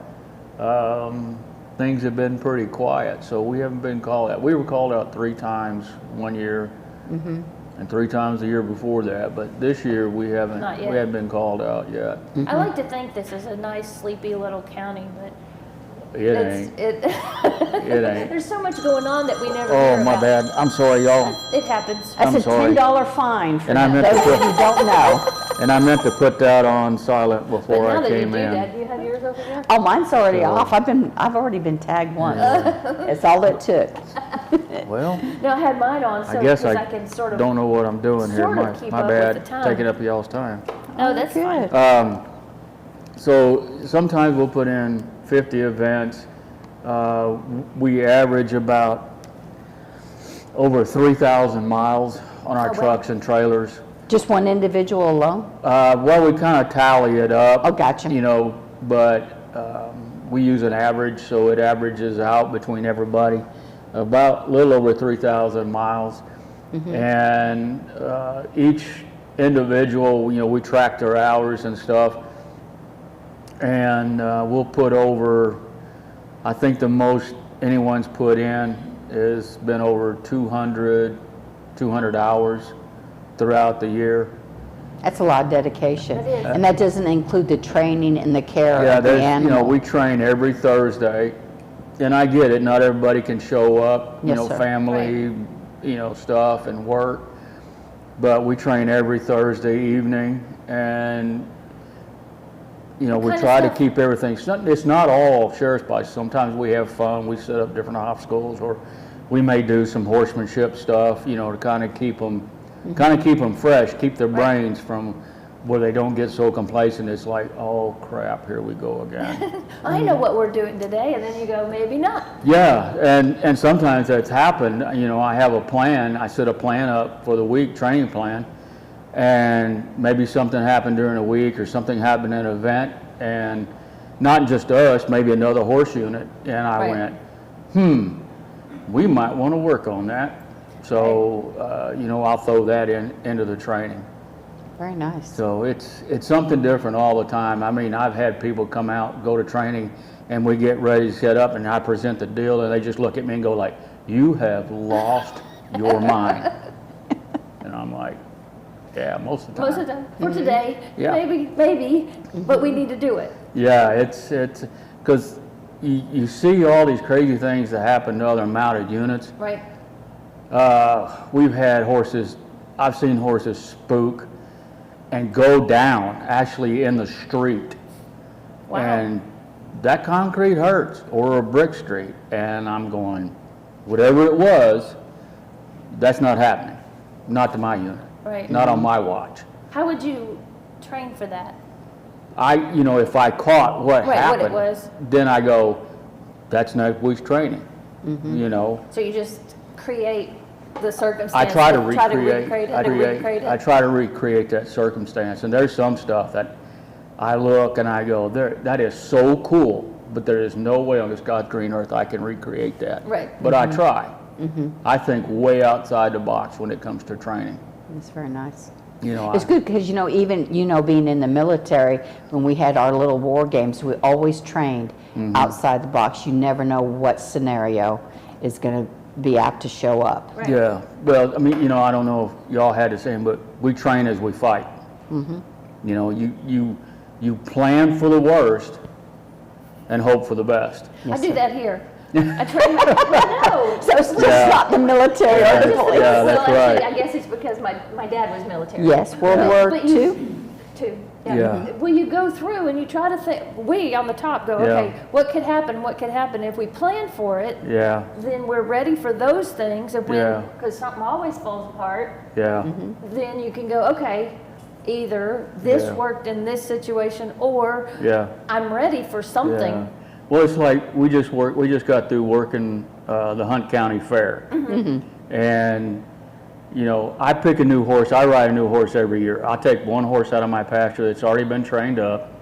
[SPEAKER 12] things have been pretty quiet, so we haven't been called out. We were called out 3 times one year, and 3 times the year before that, but this year we haven't
[SPEAKER 1] Not yet.
[SPEAKER 12] been called out yet.
[SPEAKER 1] I like to think this is a nice, sleepy little county, but
[SPEAKER 12] It ain't. It ain't.
[SPEAKER 1] There's so much going on that we never
[SPEAKER 12] Oh,
[SPEAKER 1] hear
[SPEAKER 12] my
[SPEAKER 1] about.
[SPEAKER 12] bad. I'm sorry, y'all.
[SPEAKER 1] It happens.
[SPEAKER 2] That's
[SPEAKER 12] I'm
[SPEAKER 2] a
[SPEAKER 12] sorry.
[SPEAKER 2] $10 fine for
[SPEAKER 12] And I meant
[SPEAKER 2] those
[SPEAKER 12] to
[SPEAKER 2] of you who don't know.
[SPEAKER 12] And I meant to put that on silent
[SPEAKER 1] But
[SPEAKER 12] before
[SPEAKER 1] now
[SPEAKER 12] I
[SPEAKER 1] that you
[SPEAKER 12] came
[SPEAKER 1] do
[SPEAKER 12] in.
[SPEAKER 1] that, do you have yours over there?
[SPEAKER 2] Oh, mine's already
[SPEAKER 12] So-
[SPEAKER 2] off. I've already been tagged once. That's all it took.
[SPEAKER 12] Well,
[SPEAKER 1] No, I had mine on, so
[SPEAKER 12] I guess
[SPEAKER 1] because
[SPEAKER 12] I
[SPEAKER 1] can sort of.
[SPEAKER 12] don't know what I'm doing here.
[SPEAKER 1] sort of keep
[SPEAKER 12] My
[SPEAKER 1] up with
[SPEAKER 12] bad.
[SPEAKER 1] the time.
[SPEAKER 12] Taking up y'all's time.
[SPEAKER 1] No, that's fine.
[SPEAKER 2] Good.
[SPEAKER 12] So sometimes we'll put in 50 events. We average about over 3,000 miles on our
[SPEAKER 1] Oh, wow.
[SPEAKER 12] trucks and trailers.
[SPEAKER 2] Just one individual alone?
[SPEAKER 12] Well, we kind of tally it up.
[SPEAKER 2] Oh, gotcha.
[SPEAKER 12] You know, but we use an average, so it averages out between everybody about a little over 3,000 miles. And each individual, you know, we track their hours and stuff, and we'll put over, I think the most anyone's put in has been over 200 hours throughout the year.
[SPEAKER 2] That's a lot of dedication.
[SPEAKER 1] That is.
[SPEAKER 2] And that doesn't include the training and the care
[SPEAKER 12] Yeah,
[SPEAKER 2] of the
[SPEAKER 12] there's, you
[SPEAKER 2] animal.
[SPEAKER 12] know, we train every Thursday, and I get it, not everybody can show up, you
[SPEAKER 2] Yes,
[SPEAKER 12] know,
[SPEAKER 2] sir.
[SPEAKER 12] family, you know, stuff and work, but we train every Thursday evening, and, you know, we
[SPEAKER 1] kind of
[SPEAKER 12] try to
[SPEAKER 1] stuff?
[SPEAKER 12] keep everything, it's not all sheriff's bicycles. Sometimes we have fun, we set up different obstacles, or we may do some horsemanship stuff, you know, to kind of keep them, fresh, keep their brains from where they don't get so complacent. It's like, oh crap, here we go again.
[SPEAKER 1] I know what we're doing today, and then you go, maybe not.
[SPEAKER 12] Yeah, and sometimes that's happened. You know, I have a plan, I set a plan up for the week, training plan, and maybe something happened during a week or something happened in an event, and not just us, maybe another horse unit, and I went, we might want to work on that. So, you know, I'll throw that into the training.
[SPEAKER 2] Very nice.
[SPEAKER 12] So it's something different all the time. I mean, I've had people come out, go to training, and we get ready to set up, and I present the deal, and they just look at me and go like, you have lost your mind. And I'm like, yeah, most of the time.
[SPEAKER 1] Most of the time. For today,
[SPEAKER 12] Yeah.
[SPEAKER 1] maybe, but we need to do it.
[SPEAKER 12] Yeah, it's because you see all these crazy things that happen to other mounted units.
[SPEAKER 1] Right.
[SPEAKER 12] We've had horses, I've seen horses spook and go down actually in the street.
[SPEAKER 1] Wow.
[SPEAKER 12] And that concrete hurts, or a brick street. And I'm going, whatever it was, that's not happening. Not to my unit.
[SPEAKER 1] Right.
[SPEAKER 12] Not on my watch.
[SPEAKER 1] How would you train for that?
[SPEAKER 12] You know, if I caught what
[SPEAKER 1] Right, what it
[SPEAKER 12] happened,
[SPEAKER 1] was.
[SPEAKER 12] then I go, that's next week's training. You know,
[SPEAKER 1] So you just create the circumstance.
[SPEAKER 12] I try to
[SPEAKER 1] recreate
[SPEAKER 12] recreate
[SPEAKER 1] it.
[SPEAKER 12] I try to recreate that circumstance, and there's some stuff that I look and I go, that is so cool, but there is no way on this God's green earth I can recreate that.
[SPEAKER 1] Right.
[SPEAKER 12] But I try. I think way outside the box when it comes to training.
[SPEAKER 2] That's very nice.
[SPEAKER 12] You know,
[SPEAKER 2] It's good because, you know, even, you know, being in the military, when we had our little war games, we always trained outside the box. You never know what scenario is going to be apt to show up.
[SPEAKER 1] Right.
[SPEAKER 12] Yeah, well, I mean, you know, I don't know if y'all had the same, but we train as we fight. You know, you plan for the worst and hope for the best.
[SPEAKER 1] I do that here. I train my no.
[SPEAKER 2] So it's just not the military or the police.
[SPEAKER 12] Yeah, that's
[SPEAKER 1] well, actually,
[SPEAKER 12] right.
[SPEAKER 1] I guess it's because my dad was military.
[SPEAKER 2] Yes, World War
[SPEAKER 1] But
[SPEAKER 2] II.
[SPEAKER 1] Two.
[SPEAKER 12] Yeah.
[SPEAKER 1] Well, you go through and you try to think. We on the top go,
[SPEAKER 12] Yeah.
[SPEAKER 1] okay, what could happen? What could happen if we plan for it?
[SPEAKER 12] Yeah,
[SPEAKER 1] Then we're ready for those things. And when,
[SPEAKER 12] Yeah.
[SPEAKER 1] because something always falls apart,
[SPEAKER 12] yeah,
[SPEAKER 1] then you can go, okay, either this
[SPEAKER 12] Yeah.
[SPEAKER 1] worked in this situation, or
[SPEAKER 12] yeah.
[SPEAKER 1] I'm ready for something.
[SPEAKER 12] Yeah. Well, it's like we just got through working the Hunt County Fair. And, you know, I pick a new horse, I ride a new horse every year. I'll take one horse out of my pasture that's already been trained up,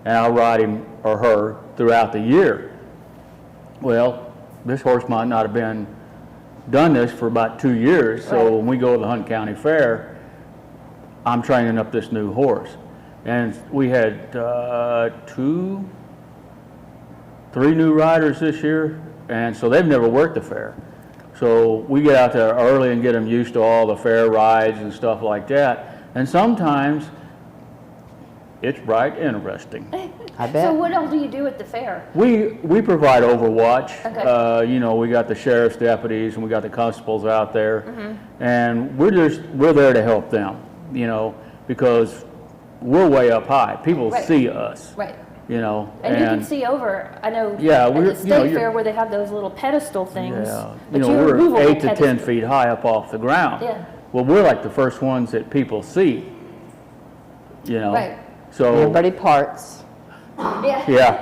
[SPEAKER 12] and I'll ride him or her throughout the year. Well, this horse might not have done this for about 2 years, so
[SPEAKER 1] Right.
[SPEAKER 12] when we go to the Hunt County Fair, I'm training up this new horse. And we had 3 new riders this year, and so they've never worked the fair. So we get out there early and get them used to all the fair rides and stuff like that. And sometimes it's right interesting.
[SPEAKER 2] I bet.
[SPEAKER 1] So what else do you do at the fair?
[SPEAKER 12] We provide overwatch.
[SPEAKER 1] Okay.
[SPEAKER 12] You know, we got the sheriff's deputies and we got the constables out there, and we're there to help them. You know, because we're way up high. People
[SPEAKER 1] Right.
[SPEAKER 12] see us.
[SPEAKER 1] Right.
[SPEAKER 12] You know,
[SPEAKER 1] And you can see over, I know,
[SPEAKER 12] Yeah,
[SPEAKER 1] at
[SPEAKER 12] we're-
[SPEAKER 1] the
[SPEAKER 12] you know,
[SPEAKER 1] state
[SPEAKER 12] you're-
[SPEAKER 1] fair where they have those little pedestal things.
[SPEAKER 12] Yeah,
[SPEAKER 1] but
[SPEAKER 12] you know,
[SPEAKER 1] you're a
[SPEAKER 12] we're
[SPEAKER 1] movable
[SPEAKER 12] 8 to 10
[SPEAKER 1] pedestal.
[SPEAKER 12] feet high up off the ground.
[SPEAKER 1] Yeah.
[SPEAKER 12] Well, we're like the first ones that people see, you know.
[SPEAKER 1] Right.
[SPEAKER 12] So,
[SPEAKER 2] Everybody parts.
[SPEAKER 1] Yeah.
[SPEAKER 12] yeah.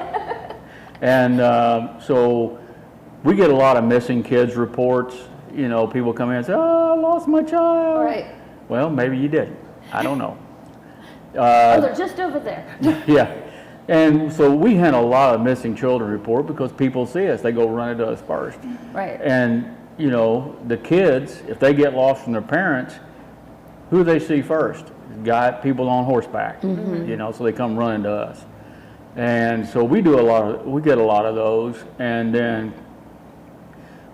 [SPEAKER 12] And so we get a lot of missing kids reports. You know, people come in and say, oh, I lost my child.
[SPEAKER 1] Right.
[SPEAKER 12] Well, maybe you didn't. I don't know.
[SPEAKER 1] Oh, they're just over there.
[SPEAKER 12] Yeah. And so we had a lot of missing children report because people see us, they go running to us first.
[SPEAKER 1] Right.
[SPEAKER 12] And, you know, the kids, if they get lost from their parents, who do they see first? People on horseback, you know, so they come running to us. And so we get a lot of those. And then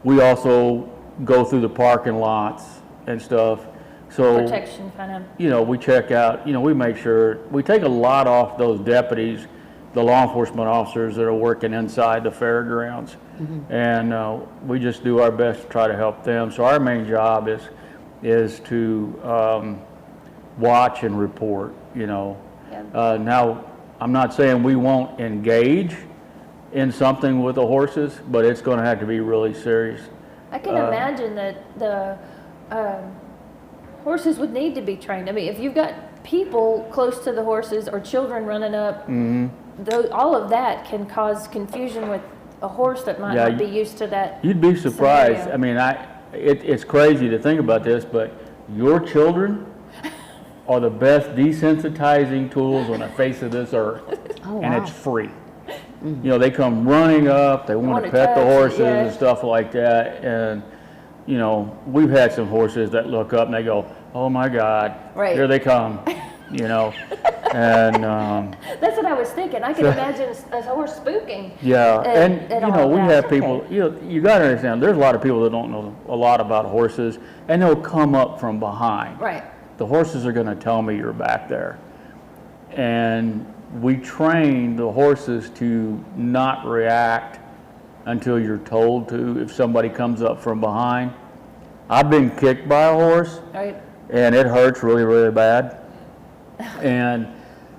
[SPEAKER 12] we also go through the parking lots and stuff. So,
[SPEAKER 1] Protection kind of.
[SPEAKER 12] you know, we check out, you know, we make sure, we take a lot off those deputies, the law enforcement officers that are working inside the fairgrounds. And we just do our best to try to help them. So our main job is to watch and report, you know. Now, I'm not saying we won't engage in something with the horses, but it's going to have to be really serious.
[SPEAKER 1] I can imagine that the horses would need to be trained. I mean, if you've got people close to the horses or children running up, all of that can cause confusion with a horse that might not be used to that.
[SPEAKER 12] You'd be surprised.
[SPEAKER 1] scenario.
[SPEAKER 12] I mean, it's crazy to think about this, but your children are the best desensitizing tools on the face of this earth. And it's free. You know, they come running up, they want to pet the horses and stuff like that. And, you know, we've had some horses that look up and they go, oh my God, here they come, you know. And
[SPEAKER 1] that's what I was thinking. I can imagine a horse spooking.
[SPEAKER 12] Yeah, and you know, we have people, you got to understand, there's a lot of people that don't know a lot about horses, and they'll come up from behind.
[SPEAKER 1] Right.
[SPEAKER 12] The horses are going to tell me you're back there. And we train the horses to not react until you're told to if somebody comes up from behind. I've been kicked by a horse, and it hurts really, really bad. And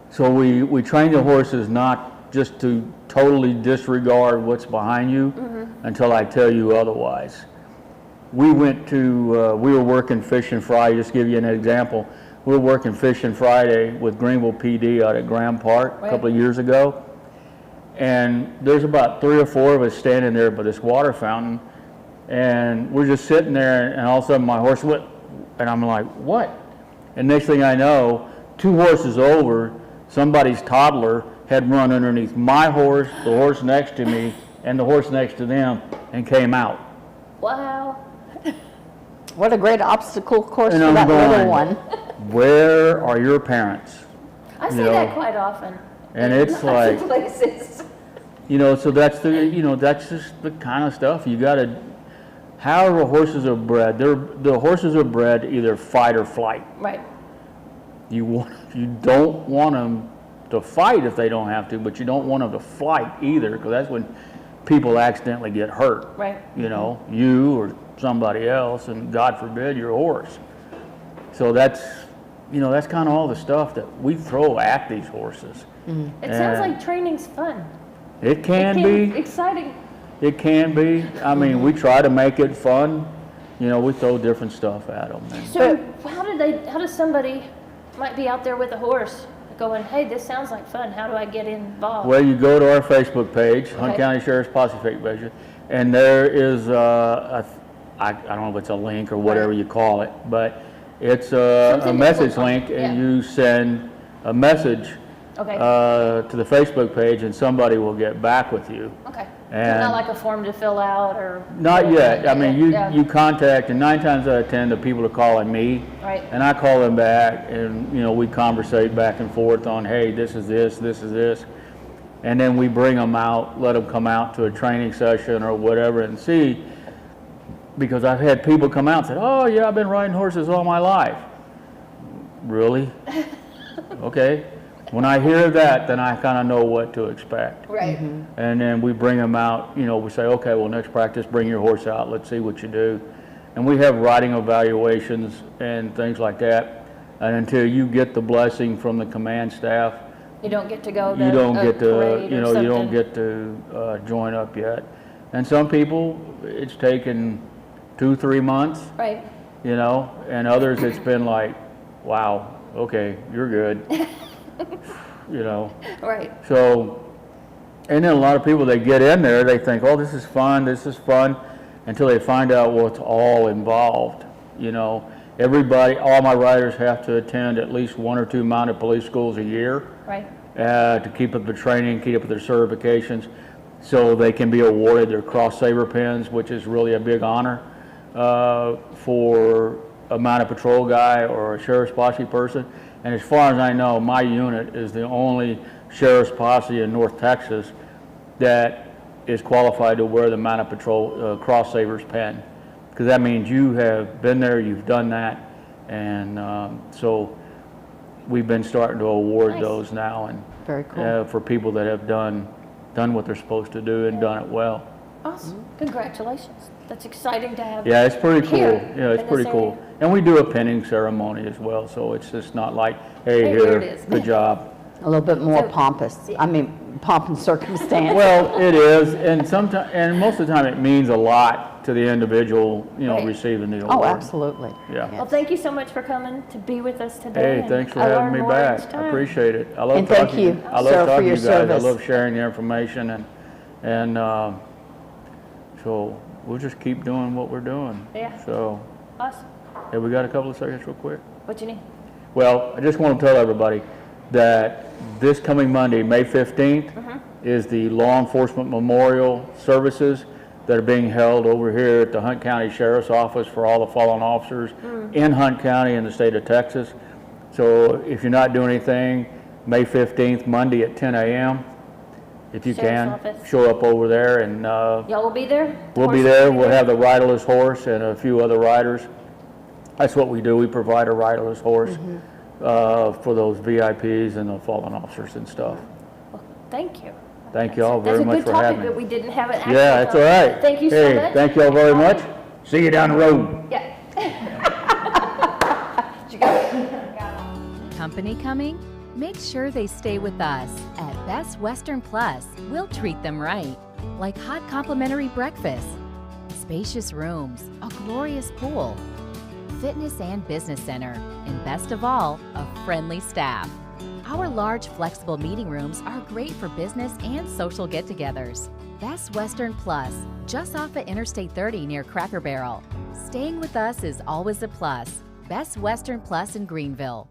[SPEAKER 12] so we train the horses not just to totally disregard what's behind you until I tell you otherwise. We were working Fishing Friday, just to give you an example. We were working Fishing Friday with Greenville PD out at Graham Park a couple of years ago. And there's about 3 or 4 of us standing there by this water fountain. And we're just sitting there, and all of a sudden my horse went, and I'm like, what? And next thing I know, 2 horses over, somebody's toddler had run underneath my horse, the horse next to me, and the horse next to them, and came out.
[SPEAKER 1] Wow.
[SPEAKER 2] What a great obstacle course
[SPEAKER 12] And
[SPEAKER 2] for
[SPEAKER 12] I'm
[SPEAKER 2] that
[SPEAKER 12] going,
[SPEAKER 2] little one.
[SPEAKER 12] Where are your parents?
[SPEAKER 1] I say that quite often.
[SPEAKER 12] And it's like,
[SPEAKER 1] places.
[SPEAKER 12] you know, so that's that's just the kind of stuff you got to. However, horses are bred. The horses are bred to either fight or flight.
[SPEAKER 1] Right.
[SPEAKER 12] You don't want them to fight if they don't have to, but you don't want them to flight either, because that's when people accidentally get hurt.
[SPEAKER 1] Right.
[SPEAKER 12] You know, you or somebody else, and God forbid your horse. So that's kind of all the stuff that we throw at these horses.
[SPEAKER 1] It sounds like training's fun.
[SPEAKER 12] It can be
[SPEAKER 1] exciting.
[SPEAKER 12] It can be. I mean, we try to make it fun. You know, we throw different stuff at them.
[SPEAKER 1] So how does somebody might be out there with a horse going, hey, this sounds like fun, how do I get involved?
[SPEAKER 12] Well, you go to our Facebook page, Hunt County Sheriff's Posse Facebook page, and there is I don't know if it's a link or whatever you call it, but it's a message link, and you send a message to the Facebook page, and somebody will get back with you.
[SPEAKER 1] Okay.
[SPEAKER 12] And
[SPEAKER 1] not like a form to fill out or...
[SPEAKER 12] Not yet. I mean, you contact, and 9 times out of 10, the people are calling me.
[SPEAKER 1] Right.
[SPEAKER 12] And I call them back, and, you know, we conversate back and forth on, hey, this is this, this is this. And then we bring them out, let them come out to a training session or whatever and see. Because I've had people come out and say, oh, yeah, I've been riding horses all my life. Really? Okay. When I hear that, then I kind of know what to expect.
[SPEAKER 1] Right.
[SPEAKER 12] And then we bring them out, you know, we say, okay, well, next practice, bring your horse out, let's see what you do. And we have riding evaluations and things like that. And until you get the blessing from the command staff,
[SPEAKER 1] you don't get to go to
[SPEAKER 12] you don't get to,
[SPEAKER 1] you know,
[SPEAKER 12] you don't get to join up yet. And some people, it's taken 2-3 months.
[SPEAKER 1] Right.
[SPEAKER 12] You know, and others it's been like, wow, okay, you're good. You know.
[SPEAKER 1] Right.
[SPEAKER 12] So, and then a lot of people, they get in there, they think, oh, this is fun, until they find out what's all involved, you know. all my riders have to attend at least 1 or 2 mounted police schools a year.
[SPEAKER 1] Right.
[SPEAKER 12] To keep up the training, keep up their certifications, so they can be awarded their cross saber pins, which is really a big honor for a mounted patrol guy or a sheriff's posse person. And as far as I know, my unit is the only sheriff's posse in North Texas that is qualified to wear the mounted patrol cross sabers pin, because that means you have been there, you've done that, and so we've been starting to award those now, and
[SPEAKER 2] very cool.
[SPEAKER 12] For people that have done what they're supposed to do and done it well.
[SPEAKER 1] Awesome. Congratulations. That's exciting to have.
[SPEAKER 12] Yeah, it's pretty cool.
[SPEAKER 1] Here
[SPEAKER 12] Yeah, it's
[SPEAKER 1] in
[SPEAKER 12] pretty
[SPEAKER 1] this
[SPEAKER 12] cool.
[SPEAKER 1] area.
[SPEAKER 12] And we do a pinning ceremony as well, so it's just not like, hey,
[SPEAKER 1] Hey,
[SPEAKER 12] here,
[SPEAKER 1] here it is.
[SPEAKER 12] good job.
[SPEAKER 2] A little bit more
[SPEAKER 1] So-
[SPEAKER 2] pompous. I mean, pomp and circumstance.
[SPEAKER 12] Well, it is, and sometimes, and most of the time, it means a lot to the individual,
[SPEAKER 1] Right.
[SPEAKER 12] receiving the award.
[SPEAKER 2] Oh, absolutely.
[SPEAKER 12] Yeah.
[SPEAKER 1] Well, thank you so much for coming to be with us today.
[SPEAKER 12] Hey,
[SPEAKER 1] and
[SPEAKER 12] thanks for
[SPEAKER 1] I
[SPEAKER 12] having
[SPEAKER 1] learned
[SPEAKER 12] me
[SPEAKER 1] more
[SPEAKER 12] back.
[SPEAKER 1] each
[SPEAKER 12] I
[SPEAKER 1] time.
[SPEAKER 12] appreciate it. I love
[SPEAKER 2] And thank
[SPEAKER 12] talking.
[SPEAKER 2] you,
[SPEAKER 12] I love
[SPEAKER 2] sir, for
[SPEAKER 12] talking to
[SPEAKER 2] your
[SPEAKER 12] you guys.
[SPEAKER 2] service.
[SPEAKER 12] I love sharing the information, and so we'll just keep doing what we're doing.
[SPEAKER 1] Yeah.
[SPEAKER 12] So,
[SPEAKER 1] Awesome.
[SPEAKER 12] hey, we got a couple of seconds real quick.
[SPEAKER 1] What you need?
[SPEAKER 12] Well, I just want to tell everybody that this coming Monday, May 15th, is the Law Enforcement Memorial Services that are being held over here at the Hunt County Sheriff's Office for all the fallen officers in Hunt County in the state of Texas. So if you're not doing anything, May 15th, Monday at 10 a.m., if you
[SPEAKER 1] Sheriff's
[SPEAKER 12] can,
[SPEAKER 1] Office.
[SPEAKER 12] show up over there, and
[SPEAKER 1] Y'all will be there?
[SPEAKER 12] we'll be
[SPEAKER 1] Horses
[SPEAKER 12] there.
[SPEAKER 1] will
[SPEAKER 12] We'll have the riderless horse and a few other riders. That's what we do. We provide a riderless horse for those VIPs and the fallen officers and stuff.
[SPEAKER 1] Well, thank you.
[SPEAKER 12] Thank you all
[SPEAKER 1] That's
[SPEAKER 12] very
[SPEAKER 1] a
[SPEAKER 12] much
[SPEAKER 1] good
[SPEAKER 12] for
[SPEAKER 1] topic
[SPEAKER 12] having
[SPEAKER 1] that we
[SPEAKER 12] me.
[SPEAKER 1] didn't have an actual
[SPEAKER 12] Yeah, it's all
[SPEAKER 1] topic.
[SPEAKER 12] right.
[SPEAKER 1] Thank you
[SPEAKER 12] Hey,
[SPEAKER 1] so much.
[SPEAKER 12] thank you all very much. See you down the road.
[SPEAKER 1] Yeah. Did you go?
[SPEAKER 13] Company coming? Make sure they stay with us. At Best Western Plus, we'll treat them right. Like hot complimentary breakfast, spacious rooms, a glorious pool, fitness and business center, and best of all, a friendly staff. Our large, flexible meeting rooms are great for business and social get-togethers. Best Western Plus, just off of Interstate 30 near Cracker Barrel. Staying with us is always a plus. Best Western Plus in Greenville.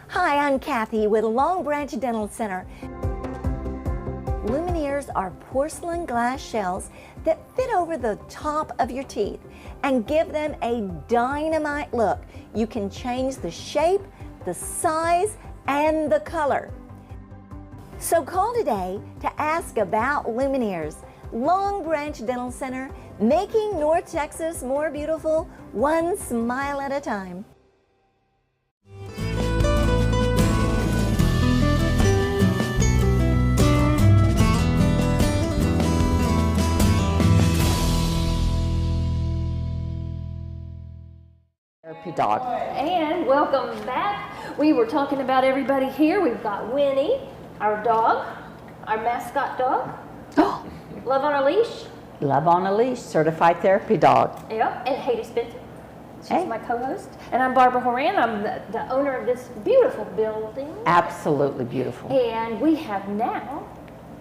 [SPEAKER 14] Hi, I'm Kathy with Long Branch Dental Center. Lumineers are porcelain glass shells that fit over the top of your teeth and give them a dynamite look. You can change the shape, the size, and the color. So call today to ask about Lumineers. Long Branch Dental Center, making North Texas more beautiful, one smile at a time.
[SPEAKER 2] Therapy dog.
[SPEAKER 1] And welcome back. We were talking about everybody here. We've got Winnie, our dog, our mascot dog. Love on a leash.
[SPEAKER 2] Love on a leash, certified therapy dog.
[SPEAKER 1] Yep. And Haiti Spencer. She's
[SPEAKER 2] Hey.
[SPEAKER 1] my co-host. And I'm Barbara Horan. I'm the owner of this beautiful building.
[SPEAKER 2] Absolutely beautiful.
[SPEAKER 1] And we have now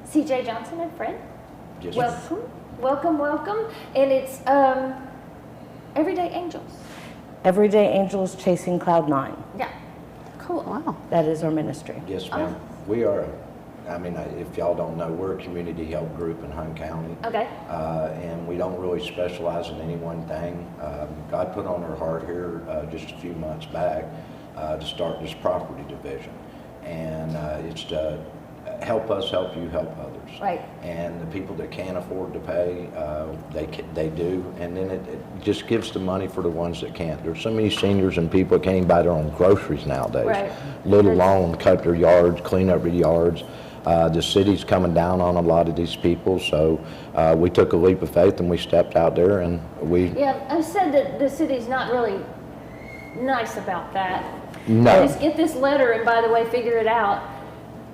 [SPEAKER 1] CJ Johnston and friend.
[SPEAKER 15] Yes.
[SPEAKER 1] Welcome. Welcome, welcome. And it's Everyday Angels.
[SPEAKER 16] Everyday Angels Chasing Cloud 9.
[SPEAKER 1] Yeah. Cool.
[SPEAKER 2] Wow.
[SPEAKER 16] That is our ministry.
[SPEAKER 15] Yes, ma'am. We are, if y'all don't know, we're a community help group in Hunt County.
[SPEAKER 1] Okay.
[SPEAKER 15] And we don't really specialize in any one thing. God put on our heart here just a few months back to start this property division. And it's to help us help you help others.
[SPEAKER 1] Right.
[SPEAKER 15] And the people that can't afford to pay, they do. And then it just gives the money for the ones that can't. There's so many seniors and people that can't even buy their own groceries nowadays.
[SPEAKER 1] Right.
[SPEAKER 15] Let alone cut their yards, clean up their yards. The city's coming down on a lot of these people, so we took a leap of faith and we stepped out there and we...
[SPEAKER 1] Yeah, I said that the city's not really nice about that.
[SPEAKER 15] No.
[SPEAKER 1] Just get this letter and, by the way, figure it out.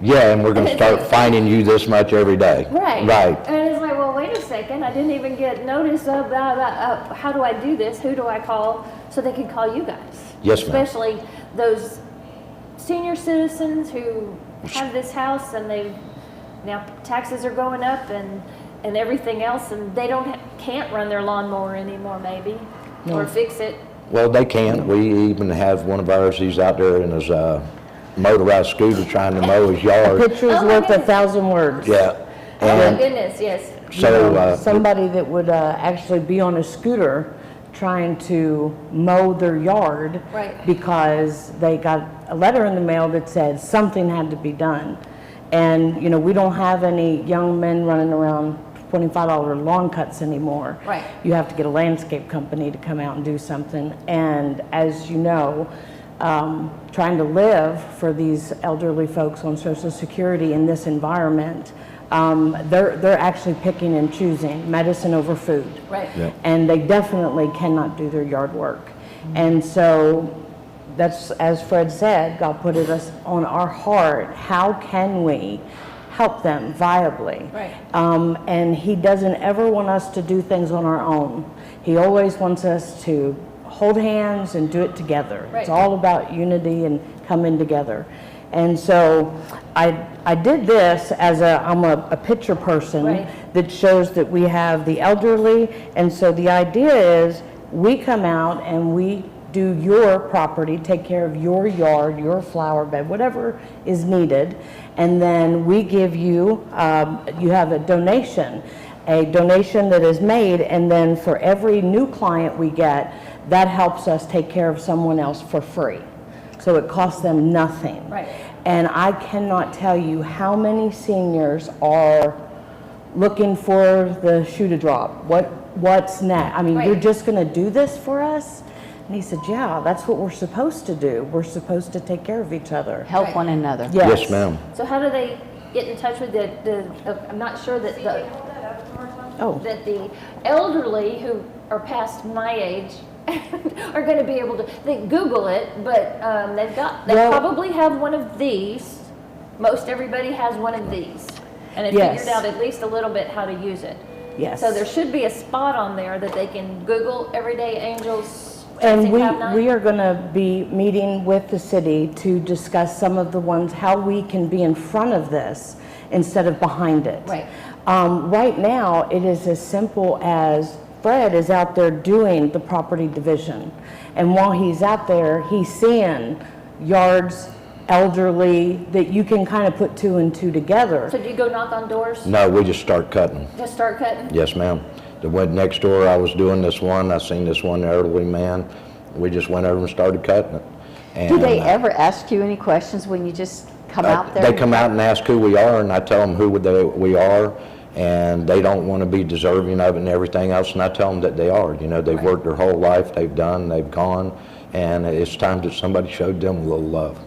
[SPEAKER 15] Yeah, and we're going to start fining you this much every day.
[SPEAKER 1] Right.
[SPEAKER 15] Right.
[SPEAKER 1] And it's like, well, wait a second. I didn't even get notice of how do I do this? Who do I call? So they can call you guys.
[SPEAKER 15] Yes, ma'am.
[SPEAKER 1] Especially those senior citizens who have this house and now taxes are going up and everything else, and they can't run their lawnmower anymore, maybe, or fix it.
[SPEAKER 15] Well, they can. We even have one of ours, he's out there in his motorized scooter trying to mow his yard.
[SPEAKER 16] A picture's worth 1,000 words.
[SPEAKER 15] Yeah.
[SPEAKER 1] Oh my
[SPEAKER 15] And
[SPEAKER 1] goodness, yes.
[SPEAKER 15] so
[SPEAKER 16] somebody that would actually be on a scooter trying to mow their yard
[SPEAKER 1] Right.
[SPEAKER 16] because they got a letter in the mail that said something had to be done. And, you know, we don't have any young men running around $25 lawn cuts anymore.
[SPEAKER 1] Right.
[SPEAKER 16] You have to get a landscape company to come out and do something. And as you know, trying to live for these elderly folks on Social Security in this environment, they're actually picking and choosing medicine over food.
[SPEAKER 1] Right.
[SPEAKER 15] Yeah.
[SPEAKER 16] And they definitely cannot do their yard work. And so that's, as Fred said, God put it us on our heart. How can we help them viably?
[SPEAKER 1] Right.
[SPEAKER 16] And he doesn't ever want us to do things on our own. He always wants us to hold hands and do it together.
[SPEAKER 1] Right.
[SPEAKER 16] It's all about unity and coming together. And so I did this as I'm a picture person
[SPEAKER 1] Right.
[SPEAKER 16] that shows that we have the elderly. And so the idea is we come out and we do your property, take care of your yard, your flower bed, whatever is needed. And then we give you, you have a donation that is made. And then for every new client we get, that helps us take care of someone else for free. So it costs them nothing.
[SPEAKER 1] Right.
[SPEAKER 16] And I cannot tell you how many seniors are looking for the shoe to drop. What's next? I mean,
[SPEAKER 1] Right.
[SPEAKER 16] you're just going to do this for us? And he said, yeah, that's what we're supposed to do. We're supposed to take care of each other.
[SPEAKER 2] Help
[SPEAKER 1] Right.
[SPEAKER 2] one another.
[SPEAKER 15] yes, ma'am.
[SPEAKER 1] So how do they get in touch with I'm not sure that the elderly who are past my age are going to be able to, they Google it, but they probably have one of these. Most everybody has one of these. And they
[SPEAKER 16] Yes.
[SPEAKER 1] figured out at least a little bit how to use it.
[SPEAKER 16] Yes.
[SPEAKER 1] So there should be a spot on there that they can Google Everyday Angels.
[SPEAKER 16] And we
[SPEAKER 1] 659.
[SPEAKER 16] are going to be meeting with the city to discuss some of the ones, how we can be in front of this instead of behind it.
[SPEAKER 1] Right.
[SPEAKER 16] Right now, it is as simple as Fred is out there doing the property division. And while he's out there, he's seeing yards, elderly, that you can kind of put two and two together.
[SPEAKER 1] So do you go knock on doors?
[SPEAKER 15] No, we just start cutting.
[SPEAKER 1] Just start cutting?
[SPEAKER 15] Yes, ma'am. The one next door, I was doing this one, I seen this one elderly man. We just went over and started cutting it. And,
[SPEAKER 2] Do they ever ask you any questions when you just come out there?
[SPEAKER 15] They come out and ask who we are, and I tell them who we are, and they don't want to be deserving of it and everything else, and I tell them that they are. You know, they've worked their whole life, they've gone, and it's time that somebody showed them a little love.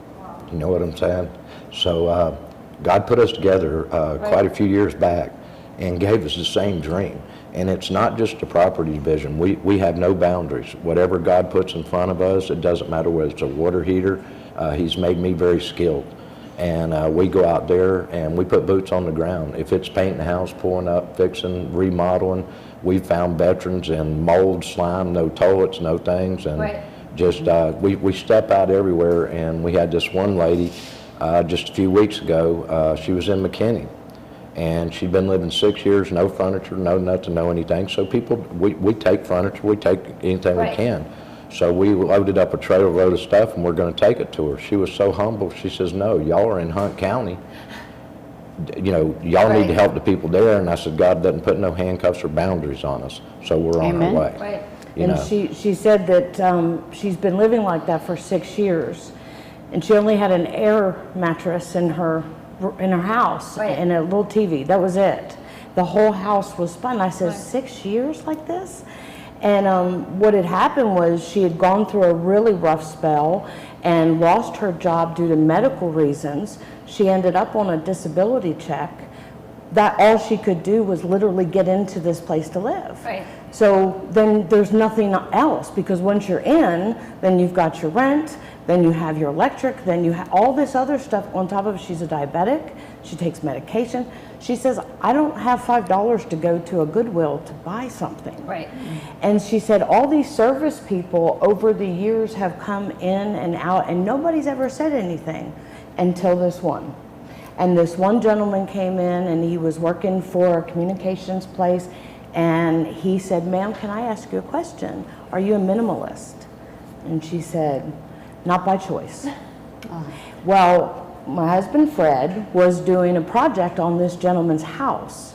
[SPEAKER 15] You know what I'm saying? So God put us together quite a few years back and gave us the same dream. And it's not just a property division. We have no boundaries. Whatever God puts in front of us, it doesn't matter whether it's a water heater. He's made me very skilled. And we go out there and we put boots on the ground. If it's painting the house, pulling up, fixing, remodeling, we've found veterans in mold, slime, no toilets, no things. And
[SPEAKER 1] Right.
[SPEAKER 15] just we step out everywhere. And we had this one lady just a few weeks ago. She was in McKinney. And she'd been living 6 years, no furniture, no nothing, no anything. So people, we take furniture, we take anything
[SPEAKER 1] Right.
[SPEAKER 15] we can. So we loaded up a trailer load of stuff and we're going to take it to her. She was so humble. She says, no, y'all are in Hunt County. You know, y'all need to help the people there. And I said, God doesn't put no handcuffs or boundaries on us. So we're on our way.
[SPEAKER 1] Right.
[SPEAKER 15] You
[SPEAKER 16] And
[SPEAKER 15] know.
[SPEAKER 16] she said that she's been living like that for 6 years. And she only had an air mattress in her house and a little TV. That was it. The whole house was spun. I said, 6 years like this? And what had happened was she had gone through a really rough spell and lost her job due to medical reasons. she ended up on a disability check, that all she could do was literally get into this place to live.
[SPEAKER 1] Right.
[SPEAKER 16] So then there's nothing else, because once you're in, then you've got your rent, then you have your electric, then you have all this other stuff on top of it. She's a diabetic, she takes medication. She says, I don't have $5 to go to a Goodwill to buy something.
[SPEAKER 1] Right.
[SPEAKER 16] And she said all these service people over the years have come in and out, and nobody's ever said anything until this one. And this one gentleman came in, and he was working for a communications place, and he said, ma'am, can I ask you a question? Are you a minimalist? And she said, not by choice. Well, my husband Fred was doing a project on this gentleman's house,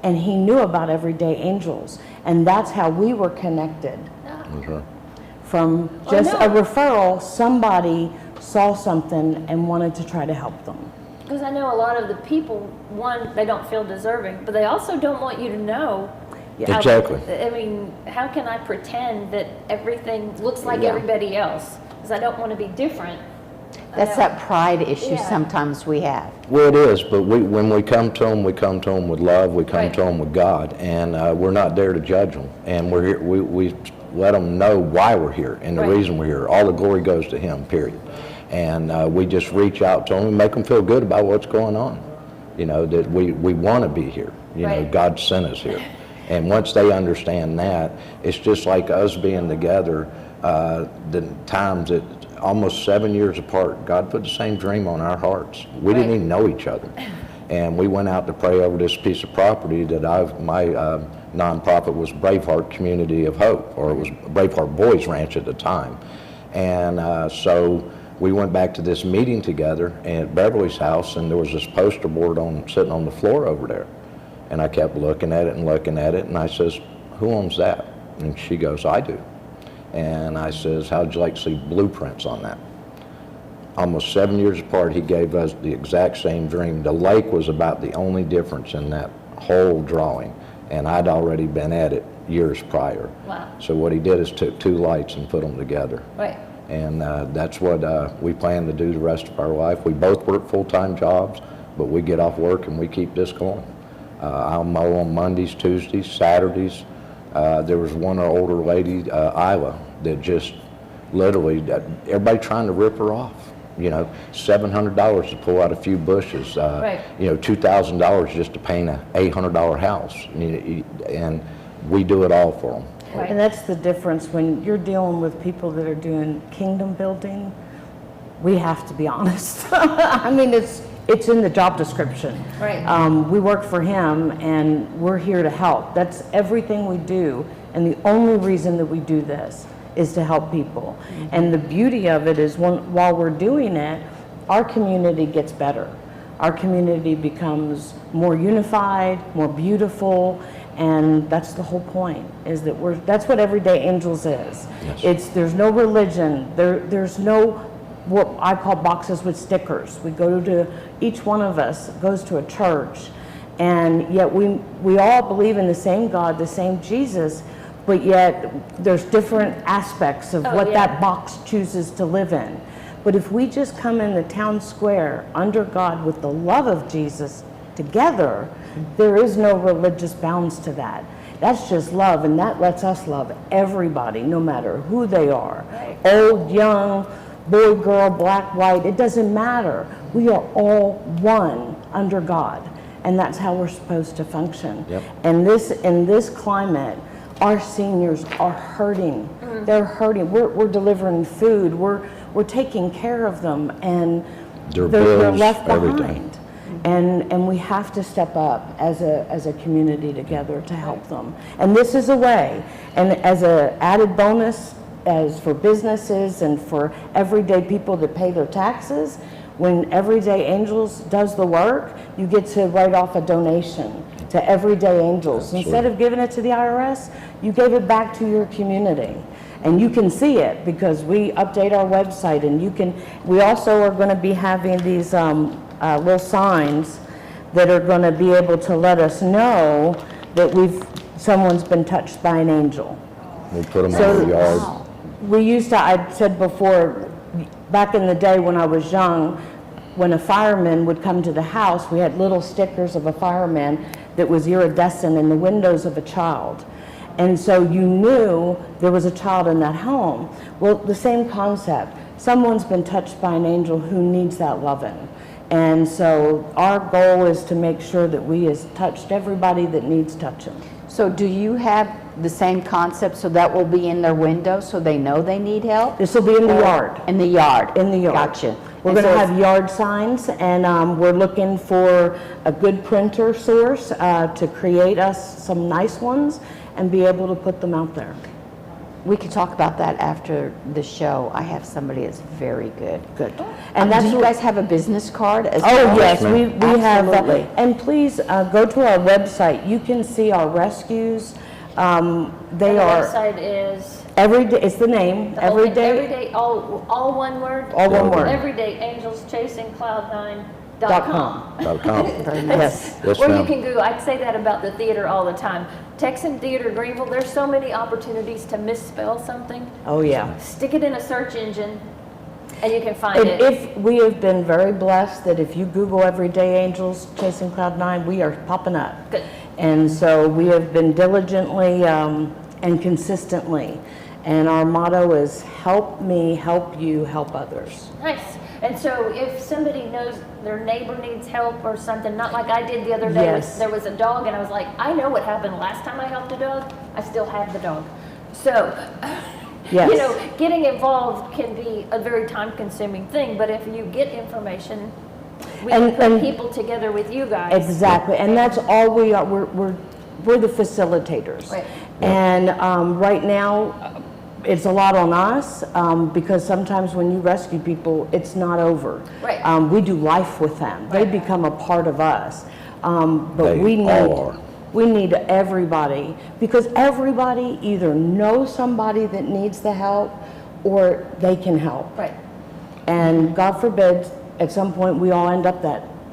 [SPEAKER 16] and he knew about Everyday Angels, and that's how we were connected.
[SPEAKER 15] Okay.
[SPEAKER 16] From just a referral, somebody saw something and wanted to try to help them.
[SPEAKER 1] Because I know a lot of the people, one, they don't feel deserving, but they also don't want you to know.
[SPEAKER 15] Exactly.
[SPEAKER 1] I mean, how can I pretend that everything looks like everybody else? Because I don't want to be different.
[SPEAKER 2] That's that pride issue sometimes we have.
[SPEAKER 15] Well, it is, but when we come to them with love, we come to them with God, and we're not there to judge them, and we're here, we let them know why we're here and the reason we're here. All the glory goes to Him, period. And we just reach out to them and make them feel good about what's going on. You know, that we want to be here. You know, God sent us here. And once they understand that, it's just like us being together, the times that almost 7 years apart, God put the same dream on our hearts. We didn't even know each other. And we went out to pray over this piece of property that my nonprofit was Braveheart Community of Hope, or it was Braveheart Boys Ranch at the time. And so we went back to this meeting together at Beverly's house, and there was this poster board sitting on the floor over there. And I kept looking at it, and I says, who owns that? And she goes, I do. And I says, how'd you like to see blueprints on that? Almost 7 years apart, he gave us the exact same dream. The lake was about the only difference in that whole drawing, and I'd already been at it years prior.
[SPEAKER 1] Wow.
[SPEAKER 15] So what he did is took two lights and put them together.
[SPEAKER 1] Right.
[SPEAKER 15] And that's what we plan to do the rest of our life. We both work full-time jobs, but we get off work and we keep this going. I'll mow on Mondays, Tuesdays, Saturdays. There was one older lady, Isla, that just literally, everybody trying to rip her off. You know, $700 to pull out a few bushes. You know, $2,000 just to paint an $800 house. And we do it all for them.
[SPEAKER 16] And that's the difference when you're dealing with people that are doing kingdom building. We have to be honest. I mean, it's in the job description.
[SPEAKER 1] Right.
[SPEAKER 16] We work for him, and we're here to help. That's everything we do, and the only reason that we do this is to help people. And the beauty of it is while we're doing it, our community gets better. Our community becomes more unified, more beautiful, and that's the whole point, is that that's what Everyday Angels is. Yes. There's no religion, there's no what I call boxes with stickers. We go to, each one of us goes to a church, and yet we all believe in the same God, the same Jesus, but yet there's different aspects of what that box chooses to live in. But if we just come in the town square under God with the love of Jesus together, there is no religious bounds to that. That's just love, and that lets us love everybody, no matter who they are. Right. Old, young, boy, girl, black, white, it doesn't matter. We are all one under God, and that's how we're supposed to function. Yep. And in this climate, our seniors are hurting. They're hurting. We're delivering food. We're taking care of them, and they're left behind. And we have to step up as a community together to help them. And this is a way. And as an added bonus, as for businesses and for everyday people that pay their taxes, when Everyday Angels does the work, you get to write off a donation to Everyday Angels. Absolutely. Instead of giving it to the IRS, you gave it back to your community. And you can see it because we update our website, and we also are going to be having these little signs that are going to be able to let us know that someone's been touched by an angel.
[SPEAKER 15] We put them in the yard.
[SPEAKER 16] We used to, I said before, back in the day when I was young, when a fireman would come to the house, we had little stickers of a fireman that was iridescent in the windows of a child. And so you knew there was a child in that home. Well, the same concept. Someone's been touched by an angel who needs that loving. And so our goal is to make sure that we has touched everybody that needs touching.
[SPEAKER 2] So do you have the same concept, so that will be in their window so they know they need help?
[SPEAKER 16] This will be in the yard.
[SPEAKER 2] In the yard.
[SPEAKER 16] In the yard.
[SPEAKER 2] Gotcha.
[SPEAKER 16] We're going to have yard signs, and we're looking for a good printer source to create us some nice ones and be able to put them out there.
[SPEAKER 2] We could talk about that after the show. I have somebody that's very good.
[SPEAKER 16] Good.
[SPEAKER 2] And do you guys have a business card as
[SPEAKER 16] Oh,
[SPEAKER 2] well?
[SPEAKER 16] yes, we have.
[SPEAKER 2] Absolutely.
[SPEAKER 16] And please go to our website. You can see our rescues. They
[SPEAKER 1] And the
[SPEAKER 16] are
[SPEAKER 1] website is
[SPEAKER 16] everyday. It's the name.
[SPEAKER 1] every
[SPEAKER 16] Everyday.
[SPEAKER 1] day, all one word.
[SPEAKER 16] All one word.
[SPEAKER 1] Everyday Angels Chasing Cloud9.com.
[SPEAKER 16] Yes.
[SPEAKER 15] Yes,
[SPEAKER 1] Or you
[SPEAKER 15] ma'am.
[SPEAKER 1] can Google. I say that about the theater all the time. Texan Theater Greenville. There's so many opportunities to misspell something.
[SPEAKER 16] Oh yeah.
[SPEAKER 1] Stick it in a search engine, and you can find
[SPEAKER 16] And
[SPEAKER 1] it.
[SPEAKER 16] if we have been very blessed that if you Google Everyday Angels Chasing Cloud9, we are popping up.
[SPEAKER 1] Good.
[SPEAKER 16] And so we have been diligently and consistently. And our motto is help me, help you, help others.
[SPEAKER 1] Nice. And so if somebody knows their neighbor needs help or something, not like I did the other day,
[SPEAKER 16] Yes.
[SPEAKER 1] there was a dog and I was like, I know what happened last time I helped a dog. I still have the dog. So,
[SPEAKER 16] Yes.
[SPEAKER 1] you know, getting involved can be a very time-consuming thing, but if you get information, we can put people together with you guys.
[SPEAKER 16] Exactly, and that's all we are. We're the facilitators.
[SPEAKER 1] Right.
[SPEAKER 16] And right now, it's a lot on us because sometimes when you rescue people, it's not over.
[SPEAKER 1] Right.
[SPEAKER 16] We do life with them. They become a part of us. But
[SPEAKER 15] They
[SPEAKER 16] we need
[SPEAKER 15] all are.
[SPEAKER 16] we need everybody because everybody either knows somebody that needs the help or they can help.
[SPEAKER 1] Right.
[SPEAKER 16] And God forbid, at some point we all end up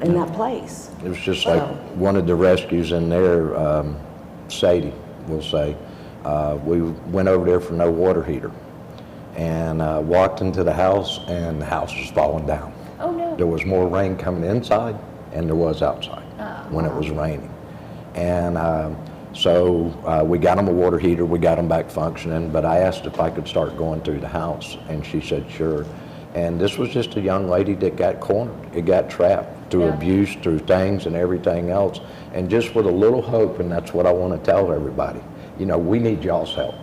[SPEAKER 16] in that place.
[SPEAKER 15] It was just like one of the rescues in there, Sadie, we'll say, we went over there for no water heater and walked into the house and the house was falling down.
[SPEAKER 1] Oh no.
[SPEAKER 15] There was more rain coming inside and there was outside when it was raining. And so we got them a water heater, we got them back functioning, but I asked if I could start going through the house and she said sure. And this was just a young lady that got cornered. It got trapped through abuse, through things and everything else. And just with a little hope, and that's what I want to tell everybody, you know, we need y'all's help.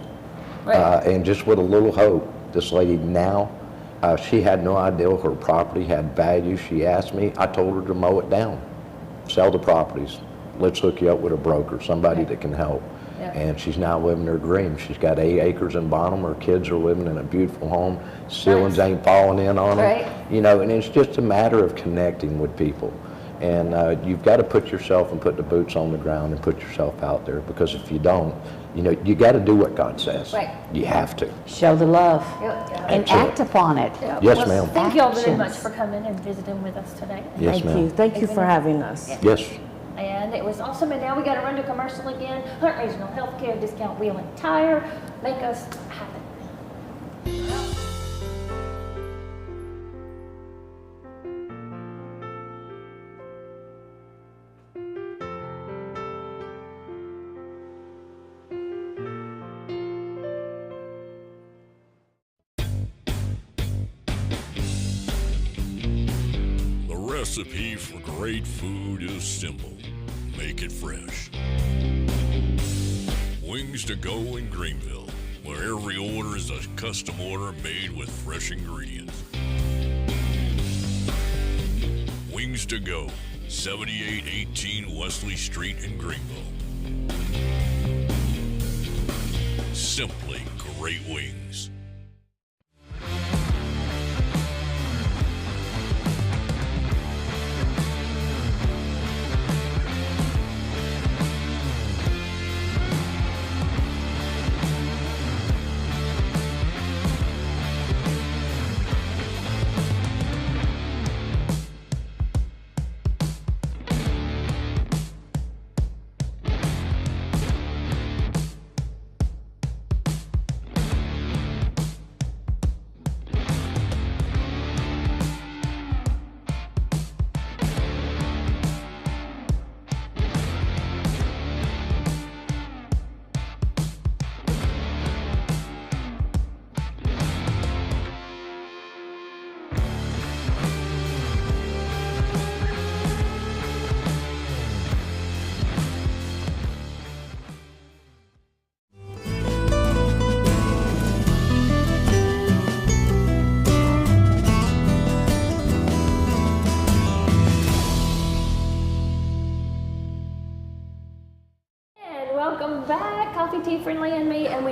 [SPEAKER 1] Right.
[SPEAKER 15] And just with a little hope, this lady now, she had no idea her property had value. She asked me, I told her to mow it down, sell the properties. Let's hook you up with a broker, somebody that can help.
[SPEAKER 1] Yeah.
[SPEAKER 15] And she's now living her dream. She's got 8 acres in Bonham. Her kids are living in a beautiful home. Ceilings ain't falling in on them.
[SPEAKER 1] Right.
[SPEAKER 15] You know, and it's just a matter of connecting with people. And you've got to put yourself and put the boots on the ground and put yourself out there, because if you don't, you know, you got to do what God says.
[SPEAKER 1] Right.
[SPEAKER 15] You have to.
[SPEAKER 2] Show the love and
[SPEAKER 15] That's it.
[SPEAKER 2] act upon it.
[SPEAKER 15] Yes,
[SPEAKER 1] Well,
[SPEAKER 15] ma'am.
[SPEAKER 1] Thank you all very
[SPEAKER 2] Actions.
[SPEAKER 1] much for coming and visiting with us today.
[SPEAKER 15] Yes, ma'am.
[SPEAKER 16] Thank you for having us.
[SPEAKER 15] Yes.
[SPEAKER 1] And it was awesome. And now we got to run to commercial again. Hunt Regional Healthcare, Discount Wheel and Tire. Make us happen.
[SPEAKER 10] The recipe for great food is simple. Make it fresh. Wings to go in Greenville, where every order is a custom order made with fresh ingredients. Wings to go, 7818 Wesley Street in Greenville. Simply great wings.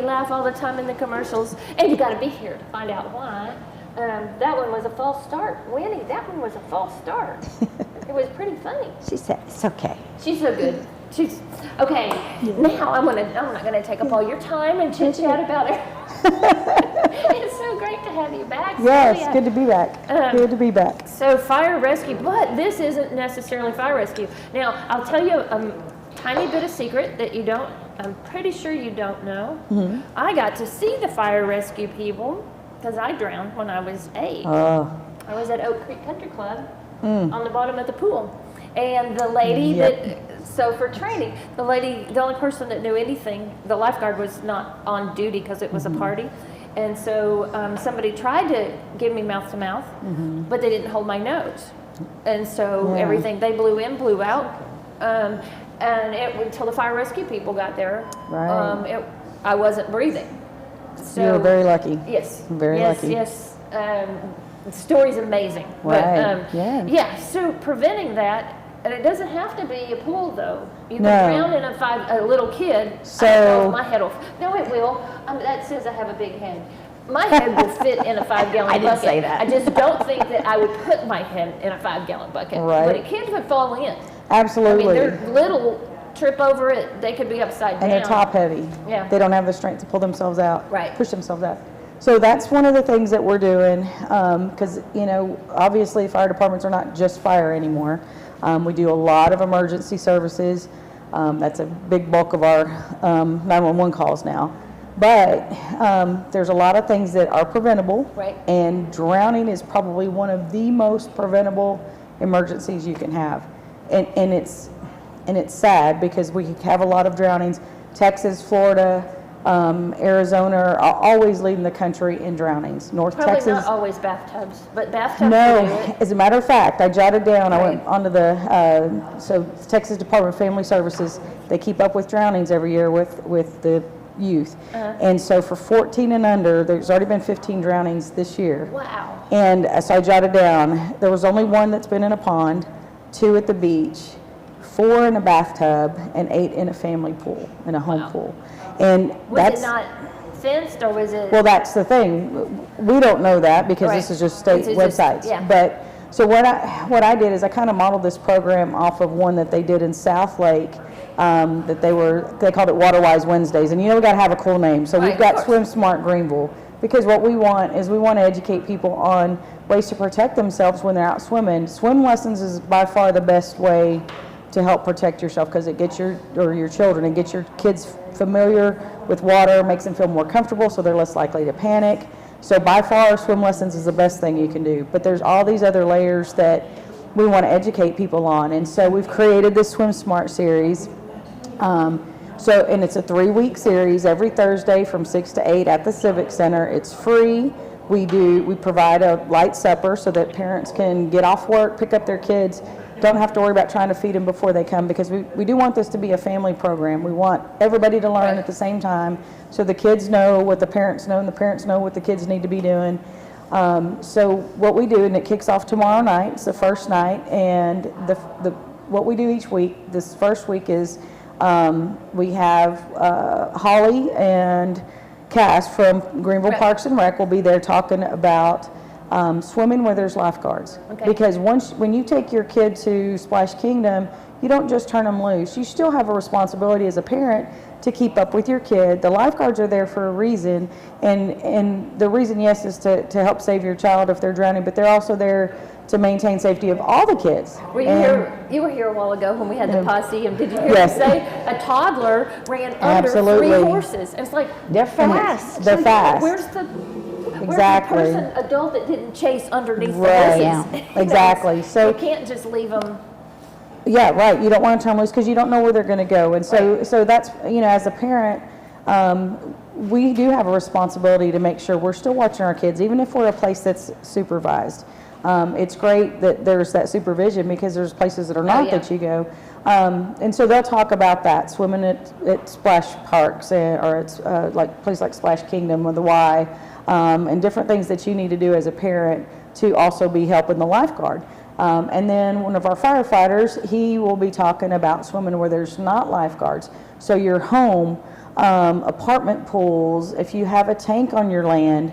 [SPEAKER 1] laugh all the time in the commercials, and you got to be here to find out why. That one was a false start. Winnie, that one was a false start. It was pretty funny.
[SPEAKER 2] She said, it's okay.
[SPEAKER 1] She's so good. She's okay. Now I'm not gonna take up all your time and chit chat about it. It's so great to have you back.
[SPEAKER 17] Yes,
[SPEAKER 1] Sylvia.
[SPEAKER 17] good to be back. Good to be back.
[SPEAKER 1] So fire rescue, but this isn't necessarily fire rescue. Now I'll tell you a tiny bit of secret that I'm pretty sure you don't know.
[SPEAKER 17] Mm-hmm.
[SPEAKER 1] I got to see the fire rescue people because I drowned when I was 8.
[SPEAKER 17] Oh.
[SPEAKER 1] I was at Oak Creek Country Club on the bottom of the pool. And the lady so for training, the only person that knew anything, the lifeguard was not on duty because it was a party. And so somebody tried to give me mouth to mouth, but they didn't hold my nose. And so everything, they blew in, blew out. And until the fire rescue people got there, I wasn't breathing. So,
[SPEAKER 17] you were very lucky.
[SPEAKER 1] Yes.
[SPEAKER 17] Very lucky.
[SPEAKER 1] Yes. The story's amazing.
[SPEAKER 17] Right.
[SPEAKER 1] But, so preventing that, and it doesn't have to be a pool though. You can
[SPEAKER 17] No.
[SPEAKER 1] drown in a little kid.
[SPEAKER 17] So-
[SPEAKER 1] I don't know if my head will. No, it will. That says I have a big head. My head will fit in a 5-gallon bucket.
[SPEAKER 2] I didn't say that.
[SPEAKER 1] I just don't think that I would put my head in a 5-gallon bucket.
[SPEAKER 17] Right.
[SPEAKER 1] But a kid would fall in.
[SPEAKER 17] Absolutely.
[SPEAKER 1] I mean, they're little, trip over it, they could be upside down.
[SPEAKER 17] And they're top heavy.
[SPEAKER 1] Yeah.
[SPEAKER 17] They don't have the strength to pull themselves out.
[SPEAKER 1] Right.
[SPEAKER 17] Push themselves out. So that's one of the things that we're doing, because, obviously fire departments are not just fire anymore. We do a lot of emergency services. That's a big bulk of our 911 calls now. But there's a lot of things that are preventable.
[SPEAKER 1] Right.
[SPEAKER 17] And drowning is probably one of the most preventable emergencies you can have. And it's sad because we have a lot of drownings. Texas, Florida, Arizona are always leading the country in drownings. North
[SPEAKER 1] Probably
[SPEAKER 17] Texas.
[SPEAKER 1] not always bathtubs, but bathtubs
[SPEAKER 17] No,
[SPEAKER 1] do it.
[SPEAKER 17] as a matter of fact, I jotted down, I went onto the, so Texas Department of Family Services, they keep up with drownings every year with the youth. And so for 14 and under, there's already been 15 drownings this year.
[SPEAKER 1] Wow.
[SPEAKER 17] And so I jotted down, there was only 1 that's been in a pond, 2 at the beach, 4 in a bathtub, and 8 in a family pool, in a home pool. And
[SPEAKER 1] Was it not fenced or was it?
[SPEAKER 17] well, that's the thing. We don't know that because this is just state websites. But so what I did is I kind of modeled this program off of one that they did in South Lake. That they called it Waterwise Wednesdays, and we got to have a cool name. So we've got Swim Smart Greenville, because what we want is we want to educate people on ways to protect themselves when they're out swimming. Swim lessons is by far the best way to help protect yourself because it gets your children, it gets your kids familiar with water, makes them feel more comfortable so they're less likely to panic. So by far swim lessons is the best thing you can do. But there's all these other layers that we want to educate people on. And so we've created this Swim Smart series. And it's a 3-week series every Thursday from 6 to 8 at the Civic Center. It's free. We provide a light supper so that parents can get off work, pick up their kids, don't have to worry about trying to feed them before they come, because we do want this to be a family program. We want everybody to learn at the same time so the kids know what the parents know and the parents know what the kids need to be doing. So what we do, and it kicks off tomorrow night, it's the first night, and what we do each week, this first week is we have Holly and Cass from Greenville Parks and Rec will be there talking about swimming where there's lifeguards.
[SPEAKER 1] Okay.
[SPEAKER 17] Because when you take your kid to Splash Kingdom, you don't just turn them loose. You still have a responsibility as a parent to keep up with your kid. The lifeguards are there for a reason, and the reason, yes, is to help save your child if they're drowning, but they're also there to maintain safety of all the kids.
[SPEAKER 1] You were here a while ago when we had the posse, and did you hear me say a toddler ran under 3 horses? And it's like, they're fast.
[SPEAKER 17] They're fast.
[SPEAKER 1] Where's the person, adult that didn't chase underneath the horses?
[SPEAKER 17] Yeah, exactly. So
[SPEAKER 1] you can't just leave them.
[SPEAKER 17] Yeah, right. You don't want to turn them loose because you don't know where they're going to go. And so that's, as a parent, we do have a responsibility to make sure we're still watching our kids, even if we're a place that's supervised. It's great that there's that supervision because there's places that are not that you go. And so they'll talk about that, swimming at splash parks or it's like places like Splash Kingdom or the Y, and different things that you need to do as a parent to also be helping the lifeguard. And then one of our firefighters, he will be talking about swimming where there's not lifeguards. So your home, apartment pools, if you have a tank on your land,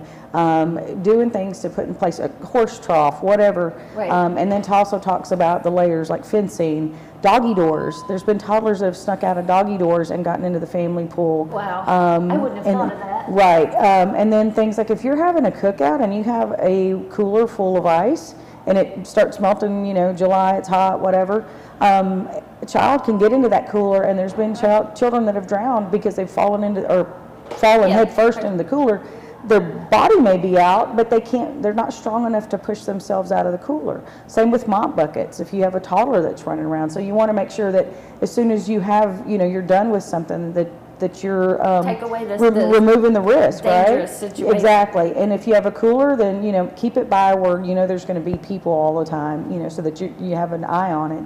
[SPEAKER 17] doing things to put in place, a horse trough, whatever.
[SPEAKER 1] Right.
[SPEAKER 17] And then also talks about the layers like fencing, doggy doors. There's been toddlers that have snuck out of doggy doors and gotten into the family pool.
[SPEAKER 1] Wow, I wouldn't have thought of that.
[SPEAKER 17] Right, and then things like if you're having a cookout and you have a cooler full of ice and it starts melting, July, it's hot, whatever, a child can get into that cooler, and there's been children that have drowned because they've fallen head first into the cooler. Their body may be out, but they're not strong enough to push themselves out of the cooler. Same with mop buckets if you have a toddler that's running around. So you want to make sure that as soon as you have, you're done with something, that you're
[SPEAKER 1] take away
[SPEAKER 17] removing the risk,
[SPEAKER 1] dangerous
[SPEAKER 17] right?
[SPEAKER 1] situation.
[SPEAKER 17] Exactly. And if you have a cooler, then, keep it by where, there's going to be people all the time, so that you have an eye on it.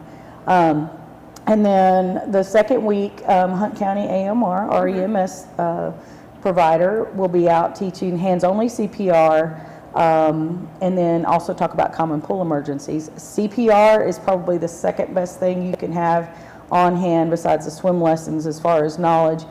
[SPEAKER 17] And then the second week, Hunt County AMR, our EMS provider, will be out teaching hands-only CPR, and then also talk about common pool emergencies. CPR is probably the second best thing you can have on hand besides the swim lessons as far as knowledge.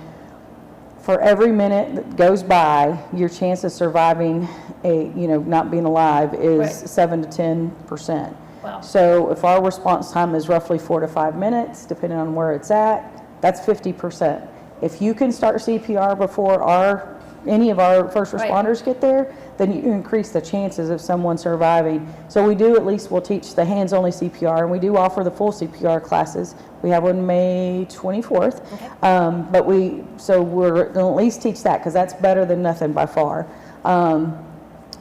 [SPEAKER 17] For every minute that goes by, your chance of surviving not being alive is 7 to 10%.
[SPEAKER 1] Wow.
[SPEAKER 17] So if our response time is roughly 4 to 5 minutes, depending on where it's at, that's 50%. If you can start CPR before any of our first responders get there, then you increase the chances of someone surviving. So we'll teach the hands-only CPR, and we do offer the full CPR classes. We have one May 24th, but we're going to at least teach that because that's better than nothing by far.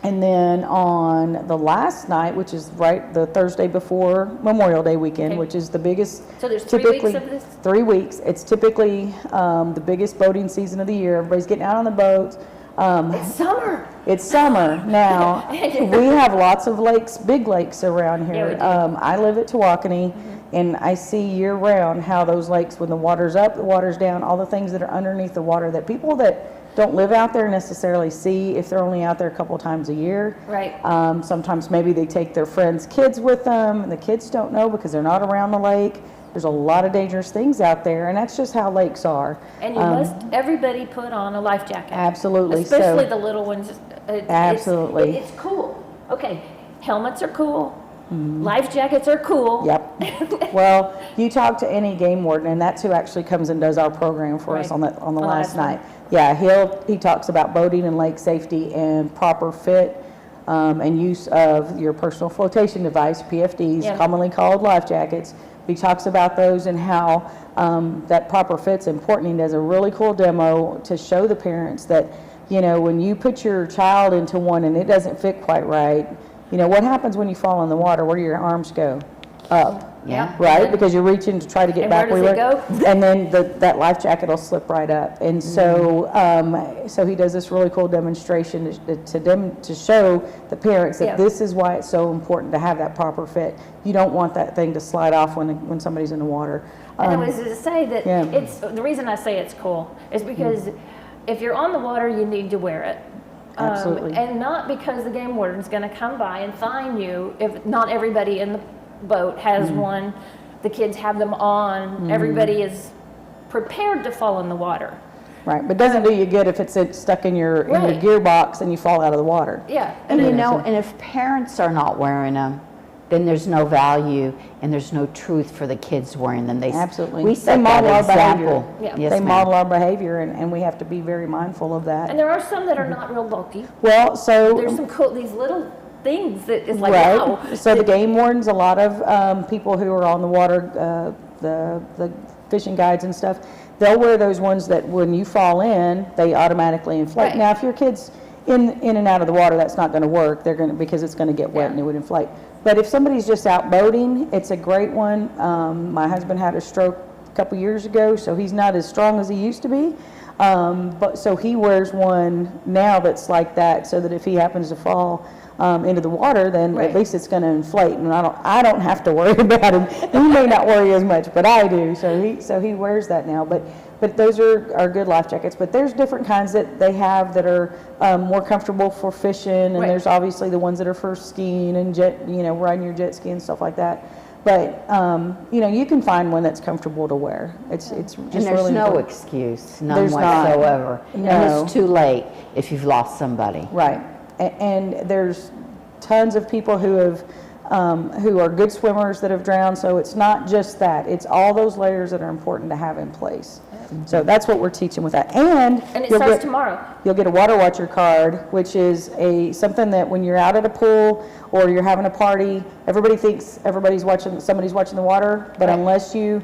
[SPEAKER 17] And then on the last night, which is the Thursday before Memorial Day weekend, which is the biggest.
[SPEAKER 1] So there's 3 weeks of this?
[SPEAKER 17] 3 weeks. It's typically the biggest boating season of the year. Everybody's getting out on the boats.
[SPEAKER 1] It's summer.
[SPEAKER 17] It's summer now. We have lots of lakes, big lakes around here.
[SPEAKER 1] Yeah, we do.
[SPEAKER 17] I live at Tawakoni, and I see year-round how those lakes, when the water's up, the water's down, all the things that are underneath the water that people that don't live out there necessarily see if they're only out there a couple times a year.
[SPEAKER 1] Right.
[SPEAKER 17] Sometimes maybe they take their friends' kids with them, and the kids don't know because they're not around the lake. There's a lot of dangerous things out there, and that's just how lakes are.
[SPEAKER 1] And you must, everybody put on a life jacket.
[SPEAKER 17] Absolutely.
[SPEAKER 1] Especially the little ones.
[SPEAKER 17] Absolutely.
[SPEAKER 1] It's cool. Okay, helmets are cool. Life jackets are cool.
[SPEAKER 17] Yep. Well, you talk to any game warden, and that's who actually comes and does our program for us on the last night. Yeah, he talks about boating and lake safety and proper fit and use of your personal flotation device, PFDs, commonly called life jackets. He talks about those and how that proper fit's important. He does a really cool demo to show the parents that, when you put your child into one and it doesn't fit quite right, what happens when you fall in the water? Where do your arms go? Up.
[SPEAKER 2] Yeah.
[SPEAKER 17] Right? Because you're reaching to try to get
[SPEAKER 1] And
[SPEAKER 17] back
[SPEAKER 1] where does it go?
[SPEAKER 17] And then that life jacket will slip right up. And so so he does this really cool demonstration to show the parents that this is why it's so important to have that proper fit. You don't want that thing to slide off when somebody's in the water.
[SPEAKER 1] And I was to say that it's the reason I say it's cool is because if you're on the water, you need to wear it.
[SPEAKER 17] Absolutely.
[SPEAKER 1] And not because the game warden's going to come by and fine you if not everybody in the boat has one. The kids have them on. Everybody is prepared to fall in the water.
[SPEAKER 17] Right, but doesn't do you good if it's stuck in your gearbox and you fall out of the water.
[SPEAKER 1] Yeah.
[SPEAKER 2] And and if parents are not wearing them, then there's no value and there's no truth for the kids wearing them.
[SPEAKER 17] Absolutely.
[SPEAKER 2] We set that example.
[SPEAKER 1] Yeah.
[SPEAKER 2] Yes,
[SPEAKER 17] they
[SPEAKER 2] ma'am.
[SPEAKER 17] model our behavior, and we have to be very mindful of that.
[SPEAKER 1] And there are some that are not real bulky.
[SPEAKER 17] Well, so
[SPEAKER 1] there's some cool, these little things that is like,
[SPEAKER 17] right.
[SPEAKER 1] wow.
[SPEAKER 17] So the game wardens, a lot of people who are on the water, the fishing guides and stuff, they'll wear those ones that when you fall in, they automatically inflate.
[SPEAKER 1] Right.
[SPEAKER 17] Now, if your kid's in and out of the water, that's not going to work. Because it's going to get wet and it would inflate. But if somebody's just out boating, it's a great one. My husband had a stroke a couple years ago, so he's not as strong as he used to be. But so he wears one now that's like that, so that if he happens to fall into the water, then at least it's going to inflate, and I don't have to worry about him. He may not worry as much, but I do. So he wears that now. But those are good life jackets. But there's different kinds that they have that are more comfortable for fishing, and there's obviously the ones that are for skiing and riding your jet ski and stuff like that. But, you know, you can find one that's comfortable to wear. It's just
[SPEAKER 2] And there's
[SPEAKER 17] really
[SPEAKER 2] no
[SPEAKER 17] important.
[SPEAKER 2] excuse, none
[SPEAKER 17] There's not.
[SPEAKER 2] whatsoever.
[SPEAKER 17] No.
[SPEAKER 2] And it's too late if you've lost somebody.
[SPEAKER 17] Right. And there's tons of people who have, who are good swimmers that have drowned. So it's not just that. It's all those layers that are important to have in place. So that's what we're teaching with that. And
[SPEAKER 1] it
[SPEAKER 17] you'll
[SPEAKER 1] starts
[SPEAKER 17] get,
[SPEAKER 1] tomorrow.
[SPEAKER 17] You'll get a water watcher card, which is something that when you're out at a pool or you're having a party, everybody thinks somebody's watching the water, but unless you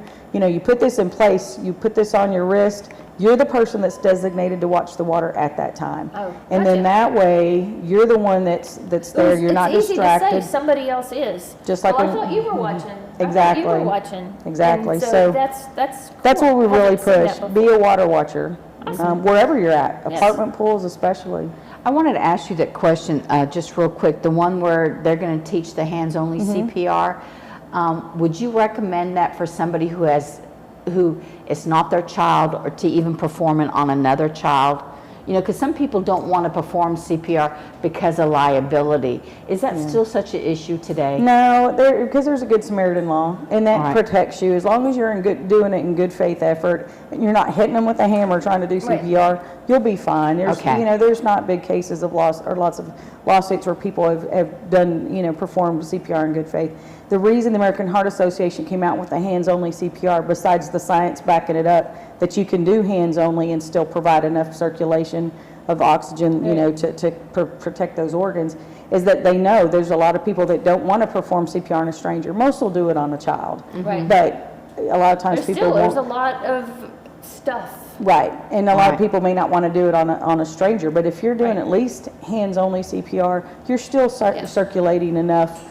[SPEAKER 17] put this in place, you put this on your wrist, you're the person that's designated to watch the water at that time.
[SPEAKER 1] Oh,
[SPEAKER 17] and then that way, you're the one that's there. You're not distracted.
[SPEAKER 1] It's easy to say somebody else is.
[SPEAKER 17] Just like
[SPEAKER 1] I
[SPEAKER 17] when-
[SPEAKER 1] thought you were watching.
[SPEAKER 17] Exactly.
[SPEAKER 1] I thought you were watching.
[SPEAKER 17] Exactly.
[SPEAKER 1] And
[SPEAKER 17] So
[SPEAKER 1] that's cool.
[SPEAKER 17] that's what we
[SPEAKER 1] I haven't
[SPEAKER 17] really
[SPEAKER 1] seen
[SPEAKER 17] push.
[SPEAKER 1] that
[SPEAKER 17] Be
[SPEAKER 1] before.
[SPEAKER 17] a water watcher, wherever you're at.
[SPEAKER 2] Yes.
[SPEAKER 17] Apartment pools especially.
[SPEAKER 2] I wanted to ask you that question just real quick. The one where they're going to teach the hands-only CPR. Would you recommend that for somebody who it's not their child, or to even perform it on another child? You know, because some people don't want to perform CPR because of liability. Is that still such an issue today?
[SPEAKER 17] No, because there's a Good Samaritan law, and that protects you as long as you're doing it in good faith effort, and you're not hitting them with a hammer trying to do CPR. You'll be fine. There's not big cases of lots of lawsuits where people have done performed CPR in good faith. The reason the American Heart Association came out with the hands-only CPR, besides the science backing it up, that you can do hands-only and still provide enough circulation of oxygen, to protect those organs, is that they know there's a lot of people that don't want to perform CPR on a stranger. Most will do it on a child, but a lot of times
[SPEAKER 1] There's a lot of stuff.
[SPEAKER 17] Right, and a lot of people may not want to do it on a stranger, but if you're doing at least hands-only CPR, you're still circulating enough.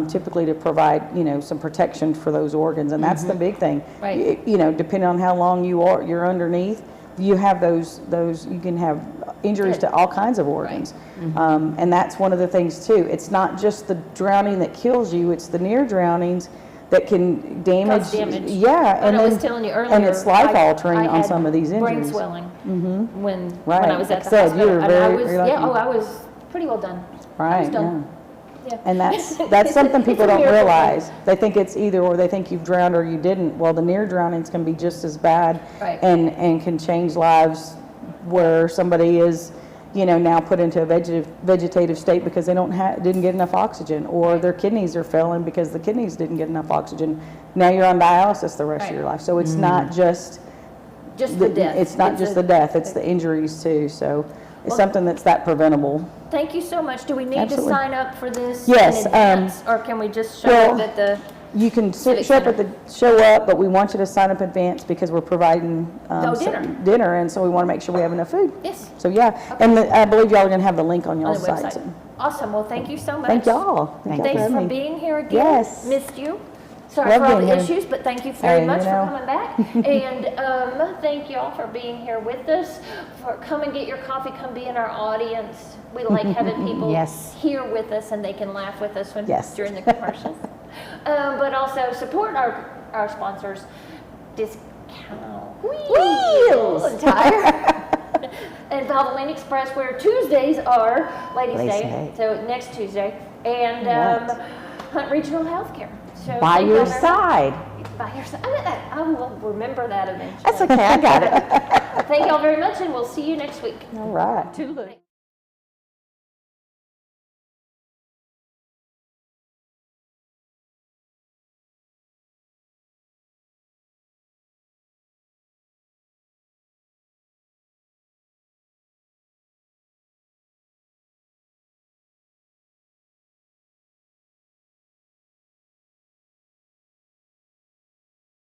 [SPEAKER 17] Typically to provide, some protection for those organs, and that's the big thing.
[SPEAKER 1] Right.
[SPEAKER 17] Depending on how long you're underneath, you have those. You can have injuries to all kinds of organs, and that's one of the things too. It's not just the drowning that kills you; it's the near drownings that can damage. Yeah,
[SPEAKER 1] and I was telling you earlier,
[SPEAKER 17] and it's life altering on some of these injuries.
[SPEAKER 1] Brain swelling. When
[SPEAKER 17] Right.
[SPEAKER 1] I was at
[SPEAKER 17] Like
[SPEAKER 1] the
[SPEAKER 17] I said,
[SPEAKER 1] hospital,
[SPEAKER 17] you were
[SPEAKER 1] and I
[SPEAKER 17] very lucky.
[SPEAKER 1] I was pretty well done. I was
[SPEAKER 17] Right.
[SPEAKER 1] done. Yeah.
[SPEAKER 17] And that's something people don't realize. They think it's either or. They think you've drowned or you didn't. Well, the near drownings can be just as bad, and can change lives, where somebody is, now put into a vegetative state because they didn't get enough oxygen, or their kidneys are failing because the kidneys didn't get enough oxygen. Now you're on dialysis the rest of your life. So it's not just
[SPEAKER 1] the death.
[SPEAKER 17] It's not just the death. It's the injuries too. So it's something that's that preventable.
[SPEAKER 1] Thank you so much. Do we need to sign up for this
[SPEAKER 17] Yes,
[SPEAKER 1] in advance, or can we just show up at the?
[SPEAKER 17] You can show up, but we want you to sign up in advance because we're providing dinner, and so we want to make sure we have enough food.
[SPEAKER 1] Yes.
[SPEAKER 17] So and I believe y'all are going to have the link on y'all's site.
[SPEAKER 1] Awesome. Well, thank you so much.
[SPEAKER 17] Thank y'all.
[SPEAKER 1] Thanks for being here again.
[SPEAKER 17] Yes.
[SPEAKER 1] Missed you. Sorry
[SPEAKER 17] Love
[SPEAKER 1] for all
[SPEAKER 17] being
[SPEAKER 1] the
[SPEAKER 17] here.
[SPEAKER 1] issues, but thank you very much for coming back. And thank y'all for being here with us. Come and get your coffee. Come be in our audience. We like having people here with us, and they can laugh with us during the commercials. But also support our sponsors. Discount Wheels and Tire. And Valvoline Express, where Tuesdays are Ladies' Day. So next Tuesday. And Hunt Regional Healthcare. So
[SPEAKER 2] By your side.
[SPEAKER 1] By your side. I will remember that eventually.
[SPEAKER 2] That's okay, I got it.
[SPEAKER 1] Thank y'all very much, and we'll see you next week.
[SPEAKER 17] All right.
[SPEAKER 1] Too late.